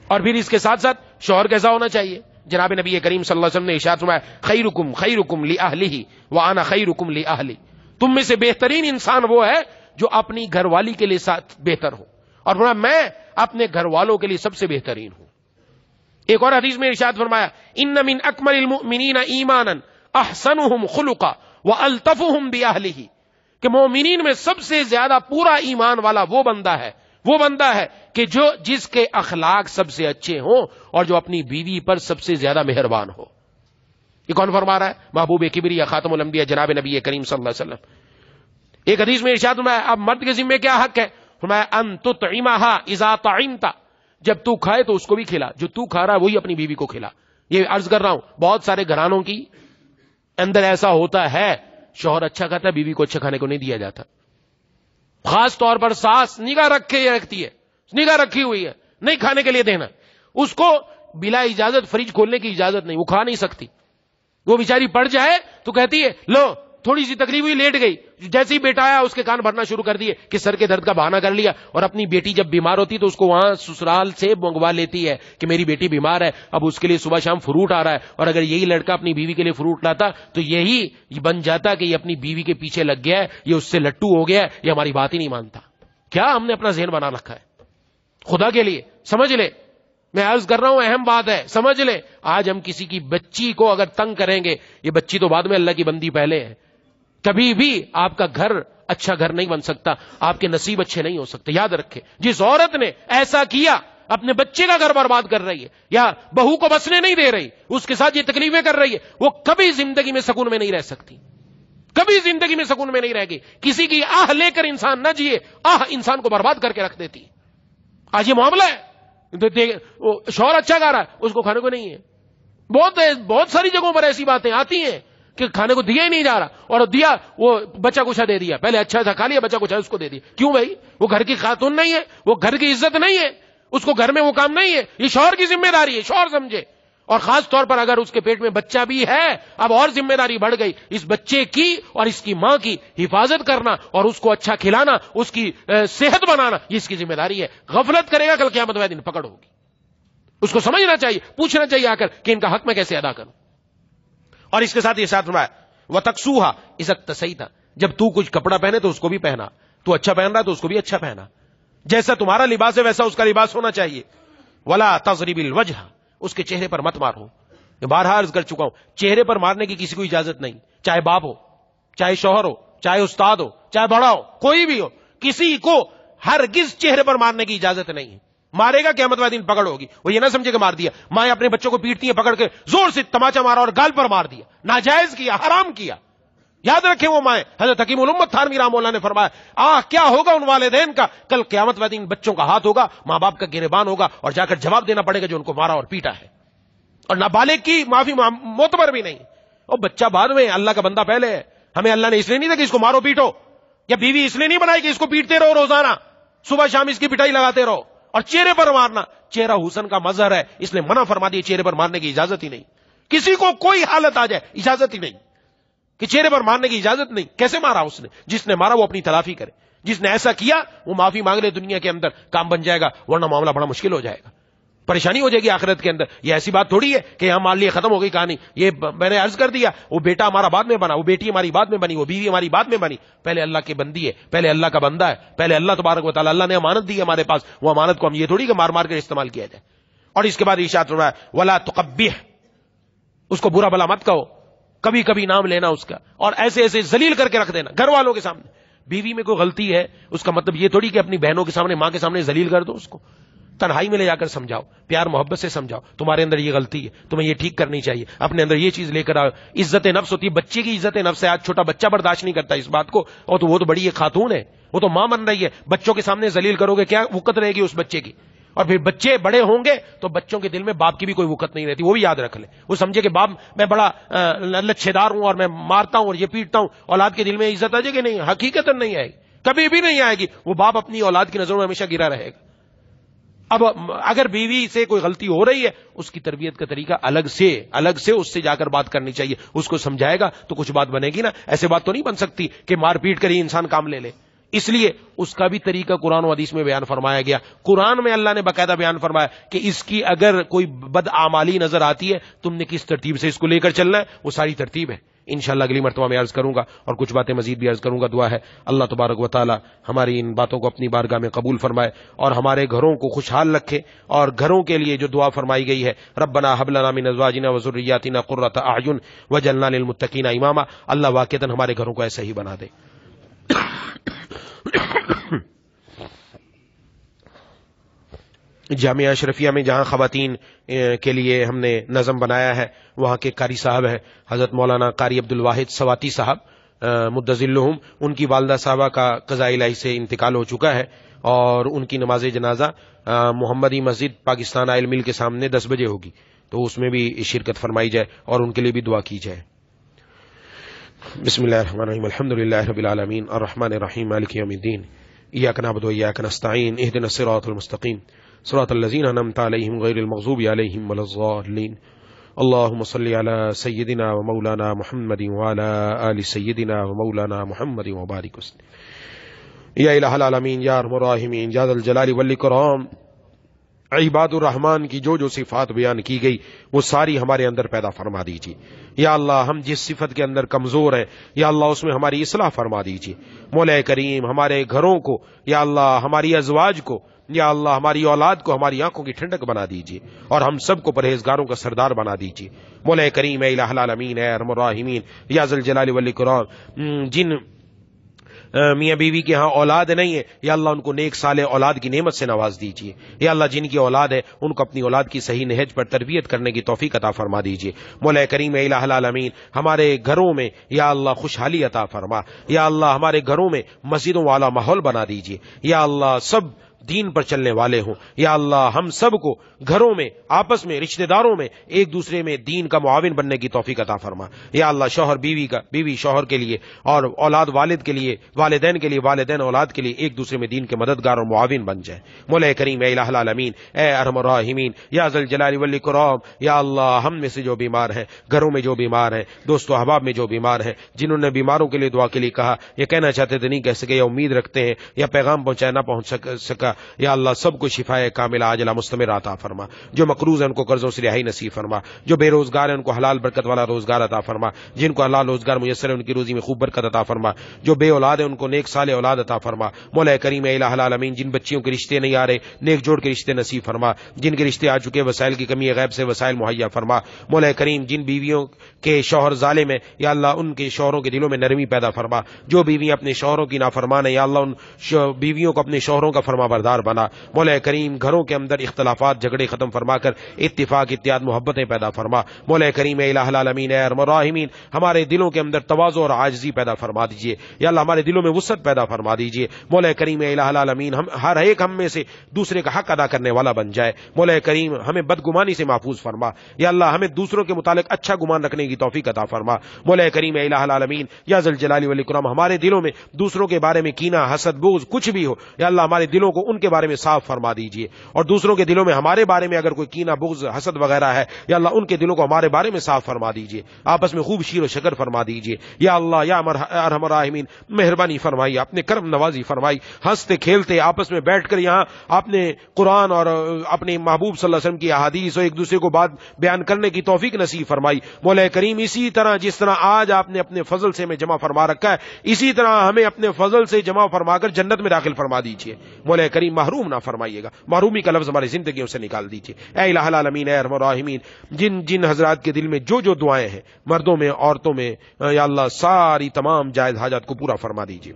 اور پھر اس کے ساتھ ساتھ شوہر کیسا ہونا چاہیے؟ جناب نبی کریم صلی اللہ علیہ وسلم نے ارشاد فرمایا خیرکم خیرکم لأہلہ وانا خیرکم لأہلی. تم میں سے بہترین انسان وہ ہے جو اپنی گھر والی کے لیے ساتھ بہتر ہو, اور فرمایا میں اپنے گھر والوں کے لیے سب سے بہترین ہوں. ایک اور حدیث میں ارشاد فرمایا ان من اکمل المؤمنین ایمانا احسنهم خلقا والطفهم باہلہ, کہ مومنین میں سب سے زیادہ پورا ایمان والا وہ بندہ ہے کہ جو جس کے اخلاق سب سے اچھے ہوں اور جو اپنی بیوی پر سب سے زیادہ مہربان ہو. یہ کون فرما رہا ہے؟ محبوب کبریا خاتم الانبیاء جناب نبی کریم صلی اللہ علیہ وسلم. ایک حدیث میں ارشاد فرمایا اب مرد کے ذمہ کیا حق ہے؟ فرمایا ان تطعمها اذا طعمت, جب تو کھائے تو اس کو بھی کھلا, جو تو کھا رہا ہے وہی اپنی بیوی کو کھلا. یہ عرض کر رہا ہوں, بہت سارے گھرانوں کی اندر ایسا ہوتا ہے شوہر اچھا کھاتا ہے، بیوی کو اچھا کھانے کو نہیں دیا جاتا. خاص طور پر ساس نگاہ رکھتی ہے، نگاہ رکھی ہوئی ہے، نہیں کھانے کے لیے دینا. اس کو بلا اجازت فریج کھولنے کی اجازت نہیں، وہ کھا نہیں سکتی. وہ بیچاری پڑ جائے تو کہتی ہے لو تھوڑی سی تکلیف ہوئی لیٹ گئی، جیسے ہی بیٹا آیا اس کے کان بھرنا شروع کر دیے کہ سر کے درد کا بہانہ کر لیا. اور اپنی بیٹی جب بیمار ہوتی تو اس کو وہاں سسرال سے منگوا لیتی ہے کہ میری بیٹی بیمار ہے، اب اس کے لیے صبح شام فروٹ آ رہا ہے. اور اگر یہی لڑکا اپنی بیوی کے لیے فروٹ لاتا تو یہی بن جاتا کہ یہ اپنی بیوی کے پیچھے لگ گیا ہے، یہ اس سے لٹو ہو گیا ہے، یہ ہماری بات ہی نہیں مانتا. کیا ہم نے اپنا ذہن بنا رکھا ہے؟ خدا کے لیے سمجھ لے، میں عرض کر رہا ہوں اہم بات ہے، سمجھ لے. آج ہم کسی کی بچی کو اگر تنگ کریں گے، یہ بچی تو بعد میں اللہ کی بندی پہلے ہے. کبھی بھی آپ کا گھر اچھا گھر نہیں بن سکتا، آپ کے نصیب اچھے نہیں ہو سکتے. یاد رکھیں، جس عورت نے ایسا کیا اپنے بچے کا گھر برباد کر رہی ہے یا بہو کو بسنے نہیں دے رہی، اس کے ساتھ یہ تکلیفیں کر رہی ہے، وہ کبھی زندگی میں سکون میں نہیں رہ سکتی، کبھی زندگی میں سکون میں نہیں رہے گی. کسی کی آہ لے کر انسان نہ جیے، آہ انسان کو برباد کر کے رکھ دیتی. آج یہ معاملہ ہے. شوہر اچھا کھا رہا ہے، اس کو کھانے کو نہیں ہے. بہت ساری جگہوں پر ایسی باتیں آتی ہیں کہ کھانے کو دیا ہی نہیں جا رہا، اور دیا وہ بچہ کچھا دے دیا، پہلے اچھا تھا کھا لیا، بچہ کچھا اس کو دے دیا. کیوں بھائی؟ وہ گھر کی خاتون نہیں ہے، وہ گھر کی عزت نہیں ہے، اس کو گھر میں وہ کام نہیں ہے. یہ شوہر کی ذمہ داری ہے، شوہر سمجھے. اور خاص طور پر اگر اس کے پیٹ میں بچہ بھی ہے، اب اور ذمہ داری بڑھ گئی. اس بچے کی اور اس کی ماں کی حفاظت کرنا اور اس کو اچھا کھلانا، اس کی صحت بنانا، یہ اس کی ذمہ داری ہے. غفلت کرے گا کل قیامت والے دن پکڑ ہوگی. اس کو سمجھنا چاہیے، پوچھنا چاہیے آ کر کہ ان کا حق میں کیسے ادا کروں. اور اس کے ساتھ یہ ساتھ فرمایا وَتَقْسُوهَا عزت تسیتا، جب تو کچھ کپڑا پہنے تو اس کو بھی پہنا، تو اچھا پہن رہا تو اس کو بھی اچھا پہنا. جیسا تمہارا لباس ہے ویسا اس کا لباس ہونا چاہیے. وَلَا تَضْرِبِ الْوَجْهَ، اس کے چہرے پر مت مارو. میں بارہا عرض کر چکا ہوں، چہرے پر مارنے کی کسی کو اجازت نہیں، چاہے باپ ہو، چاہے شوہر ہو، چاہے استاد ہو، چاہے بڑا ہو، کوئی بھی ہو، کسی کو ہرگز چہرے پر مارنے کی اجازت نہیں ہے. مارے گا قیامت والے دن پکڑ ہوگی. وہ یہ نہ سمجھے کہ مار دیا. مائیں اپنے بچوں کو پیٹتی ہیں، پکڑ کے زور سے تماچا مارا اور گال پر مار دیا، ناجائز کیا، حرام کیا. یاد رکھیں وہ مائیں. حضرت حکیم الامت تھانوی رحمہ اللہ نے فرمایا کیا ہوگا ان والدین کا کل قیامت والے دن؟ بچوں کا ہاتھ ہوگا، ماں باپ کا گریبان ہوگا، اور جا کر جواب دینا پڑے گا جو ان کو مارا اور پیٹا ہے. اور نابالغ کی معافی معتبر بھی نہیں. اور بچہ بعد میں، اللہ کا بندہ پہلے ہے. ہمیں اللہ نے اس لیے نہیں تھا کہ اس کو مارو پیٹو، یا بیوی اس لیے نہیں بنائی کہ اس کو پیٹتے رہو روزانہ، صبح شام اس کی پٹائی لگاتے رہو. اور چہرے پر مارنا، چہرہ حسن کا مظہر ہے، اس لیے منع فرما دی، چہرے پر مارنے کی اجازت ہی نہیں. کسی کو کوئی حالت آ جائے اجازت ہی نہیں کہ چہرے پر مارنے کی اجازت نہیں. کیسے مارا اس نے؟ جس نے مارا وہ اپنی تلافی کرے. جس نے ایسا کیا وہ معافی مانگ لے، دنیا کے اندر کام بن جائے گا، ورنہ معاملہ بڑا مشکل ہو جائے گا، پریشانی ہو جائے گی آخرت کے اندر. یہ ایسی بات تھوڑی ہے کہ ہم مان لیے ختم ہو گئی کہانی. یہ میں نے عرض کر دیا، وہ بیٹا ہمارا بعد میں بنا، وہ بیٹی ہماری بعد میں بنی، وہ بیوی ہماری بعد میں بنی. پہلے اللہ کی بندی ہے، پہلے اللہ کا بندہ ہے، پہلے اللہ تبارک و تعالی، اللہ نے امانت دی ہے ہمارے پاس. وہ امانت کو ہم یہ تھوڑی کہ مار مار کر استعمال کیا جائے. اور اس کے بعد ارشاد فرمایا ولا تقبح، اس کو برا بلا مت کہو، کبھی کبھی نام لینا اس کا، اور ایسے ایسے ذلیل کر کے رکھ دینا گھر والوں کے سامنے. بیوی میں کوئی غلطی ہے اس کا مطلب یہ تھوڑی کہ اپنی بہنوں کے سامنے، ماں کے سامنے ذلیل کر دو. اس کو تنہائی میں لے جا کر سمجھاؤ، پیار محبت سے سمجھاؤ، تمہارے اندر یہ غلطی ہے، تمہیں یہ ٹھیک کرنی چاہیے، اپنے اندر یہ چیز لے کر آؤ. عزت نفس ہوتی ہے، بچے کی عزت نفس ہے. آج چھوٹا بچہ برداشت نہیں کرتا اس بات کو، اور تو وہ تو بڑی ایک خاتون ہے، وہ تو ماں بن رہی ہے. بچوں کے سامنے ذلیل کرو گے، کیا وقت رہے گی اس بچے کی؟ اور پھر بچے بڑے ہوں گے تو بچوں کے دل میں باپ کی بھی کوئی وقت نہیں رہتی. وہ بھی یاد رکھ لیں، وہ سمجھے کہ باپ میں بڑا لچھے دار ہوں اور میں مارتا ہوں اور یہ پیٹتا ہوں. اولاد کے دل میں عزت آ جائے گی؟ نہیں، حقیقت نہیں آئے گی، کبھی بھی نہیں آئے گی. وہ باپ اپنی اولاد کی نظروں میں ہمیشہ گرا رہے گا. اب اگر بیوی سے کوئی غلطی ہو رہی ہے، اس کی تربیت کا طریقہ الگ سے اس سے جا کر بات کرنی چاہیے. اس کو سمجھائے گا تو کچھ بات بنے گی نا. ایسے بات تو نہیں بن سکتی کہ مار پیٹ کر ہی انسان کام لے لے. اس لیے اس کا بھی طریقہ قرآن و حدیث میں بیان فرمایا گیا. قرآن میں اللہ نے باقاعدہ بیان فرمایا کہ اس کی اگر کوئی بدعمالی نظر آتی ہے، تم نے کس ترتیب سے اس کو لے کر چلنا ہے، وہ ساری ترتیب ہے. انشاءاللہ اگلی مرتبہ میں عرض کروں گا اور کچھ باتیں مزید بھی عرض کروں گا. دعا ہے اللہ تبارک و تعالی ہماری ان باتوں کو اپنی بارگاہ میں قبول فرمائے اور ہمارے گھروں کو خوشحال رکھے. اور گھروں کے لیے جو دعا فرمائی گئی ہے، ربنا هب لنا من ازواجنا وذرياتنا قرة اعین واجعلنا للمتقین اماما، اللہ واقعتاً ہمارے گھروں کو ایسے ہی بنا دے. جامعہ اشرفیہ میں جہاں خواتین کے لیے ہم نے نظم بنایا ہے، وہاں کے قاری صاحب ہیں حضرت مولانا قاری عبدالواحد سواتی صاحب مدظلہم. ان کی والدہ صاحبہ کا قضاء الہی سے انتقال ہو چکا ہے اور ان کی نماز جنازہ محمدی مسجد پاکستان آئل مل کے سامنے 10 بجے ہوگی، تو اس میں بھی شرکت فرمائی جائے اور ان کے لیے بھی دعا کی جائے. بسم اللہ الرحمن الرحیم الحمد للہ رب العالمین الرحمن الرحیم مالک یوم الدین ایاک نعبد و ایاک نستعین اہدنا الصراط المستقیم صراط الذین انعمت علیہم غیر المغضوب علیہم ولا الضالین اللهم صل على سيدنا ومولانا محمد وعلى آل سيدنا ومولانا محمد وبارك وسلم یا الہ العالمین یا ارحم الراحمین یا ذا الجلال والاکرام، عباد الرحمن کی جو صفات بیان کی گئی وہ ساری ہمارے اندر پیدا فرما دیجیے یا اللہ۔ ہم جس صفت کے اندر کمزور ہیں یا اللہ اس میں ہماری اصلاح فرما دیجیے مولا کریم۔ ہمارے گھروں کو یا اللہ، ہماری ازواج کو یا اللہ، ہماری اولاد کو ہماری آنکھوں کی ٹھنڈک بنا دیجیے اور ہم سب کو پرہیزگاروں کا سردار بنا دیجیے مولا کریم۔ اے الہ العالمین، اے ارحم الراحمین یا ذا الجلال والاکرام، جن میاں بیوی کے ہاں اولاد نہیں ہے یا اللہ ان کو نیک صالح اولاد کی نعمت سے نواز دیجیے یا اللہ۔ جن کی اولاد ہے ان کو اپنی اولاد کی صحیح نہج پر تربیت کرنے کی توفیق عطا فرما دیجیے مولا کریم۔ اے الہ العالمین، ہمارے گھروں میں یا اللہ خوشحالی عطا فرما یا اللہ۔ ہمارے گھروں میں مسجدوں والا ماحول بنا دیجیے یا اللہ۔ سب دین پر چلنے والے ہوں یا اللہ۔ ہم سب کو گھروں میں، آپس میں، رشتہ داروں میں ایک دوسرے میں دین کا معاون بننے کی توفیق عطا فرما یا اللہ۔ شوہر بیوی شوہر کے لیے اور اولاد والد کے لیے، والدین کے لیے والدین اولاد کے لیے ایک دوسرے میں دین کے مددگار اور معاون بن جائے مولا کریم۔ اے الہ العالمین، اے ارحم الراحمین یا ذا الجلال والاکرام یا اللہ۔ ہم میں سے جو بیمار ہیں، گھروں میں جو بیمار ہیں، دوست و احباب میں جو بیمار ہیں، جنہوں نے بیماروں کے لیے دعا کے لیے کہا یا کہنا چاہتے تھے نہیں کہہ سکے یا امید رکھتے ہیں یا پیغام پہنچایا نہ پہنچ سکا یا اللہ، سب کو شفائے کاملہ عاجلہ مستمرہ عطا فرما۔ جو مقروض ہیں ان کو قرضوں سے رہائی نصیب فرما، جو بے روزگار ہیں ان کو حلال برکت والا روزگار عطا فرما، جن کو حلال روزگار میسر ہے ان کی روزی میں خوب برکت عطا فرما، جو بے اولاد ہیں ان کو نیک صالح اولاد عطا فرما مولا کریم۔ اے الہ العالمین، جن بچیوں کے رشتے نہیں آ رہے نیک جوڑ کے رشتے نصیب فرما، جن کے رشتے آ چکے وسائل کی کمی ہے غیب سے وسائل مہیا فرما مولا کریم۔ جن بیویوں کے شوہر ظالم ہیں یا اللہ ان کے شوہروں کے دلوں میں نرمی پیدا فرما، جو بیویاں اپنے شوہروں کی نافرمان ہیں یا اللہ ان بیویوں کو اپنے شوہروں کا فرما بردار بنا مولا کریم۔ گھروں کے اندر اختلافات جھگڑے ختم فرما کر اتفاق اتحاد محبتیں پیدا فرما مولا کریم۔ اے الہ العالمین، اے ارحم الراحمین، ہمارے دلوں کے اندر تواضع اور عاجزی پیدا فرما دیجیے یا اللہ۔ ہمارے دلوں میں وسعت پیدا فرما دیجیے مولا کریم۔ اے الہ العالمین، ہر ایک ہم میں سے دوسرے کا حق ادا کرنے والا بن جائے مولا کریم۔ ہمیں بدگمانی سے محفوظ فرما یا اللہ۔ ہمیں دوسروں کے متعلق اچھا گمان رکھنے کی توفیق عطا فرما مولا کریم۔ اے الہ العالمین یا ذا الجلال والاکرام، ہمارے دلوں میں دوسروں کے بارے میں کینہ، حسد، بغض کچھ بھی ہو یا اللہ، ہمارے دلوں کو ان کے بارے میں صاف فرما دیجیے اور دوسروں کے دلوں میں ہمارے بارے میں اگر کوئی کینہ، بغض، حسد وغیرہ ہے یا اللہ ان کے دلوں کو ہمارے بارے میں صاف فرما دیجیے، آپس میں خوب شیر و شکر فرما دیجیے یا اللہ۔ یا ارحم الراحمین، مہربانی فرمائی، اپنے کرم نوازی فرمائی، ہنستے کھیلتے آپس میں بیٹھ کر یہاں اپنے قرآن اور اپنے محبوب صلی اللہ علیہ وسلم کی احادیث اور ایک دوسرے کو بات بیان کرنے کی توفیق نصیب فرمائی مولا کریم۔ اسی طرح جس طرح آج آپ نے اپنے فضل سے ہمیں جمع فرما رکھا ہے، اسی طرح ہمیں اپنے فضل سے جمع فرما کر جنت میں داخل فرما دیجیے مولا کریم۔ محروم نہ فرمائیے گا، محرومی کا لفظ ہماری زندگیوں سے نکال دیجیے اے الہ العالمین، اے ارحم الراحمین۔ جن حضرات کے دل میں جو دعائیں ہیں، مردوں میں عورتوں میں یا اللہ، ساری تمام جائز حاجات کو پورا فرما دیجیے۔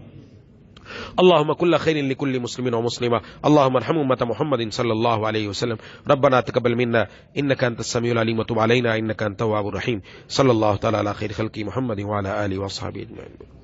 اللهم كل خير لكل مسلم ومسلمة، اللهم ارحم امة محمد صلى الله عليه وسلم، ربنا تقبل منا انك انت السميع العليم وتب علينا انك انت التواب الرحيم، صلى الله تعالى على خير خلق محمد وعلى اله وصحبه اجمعين۔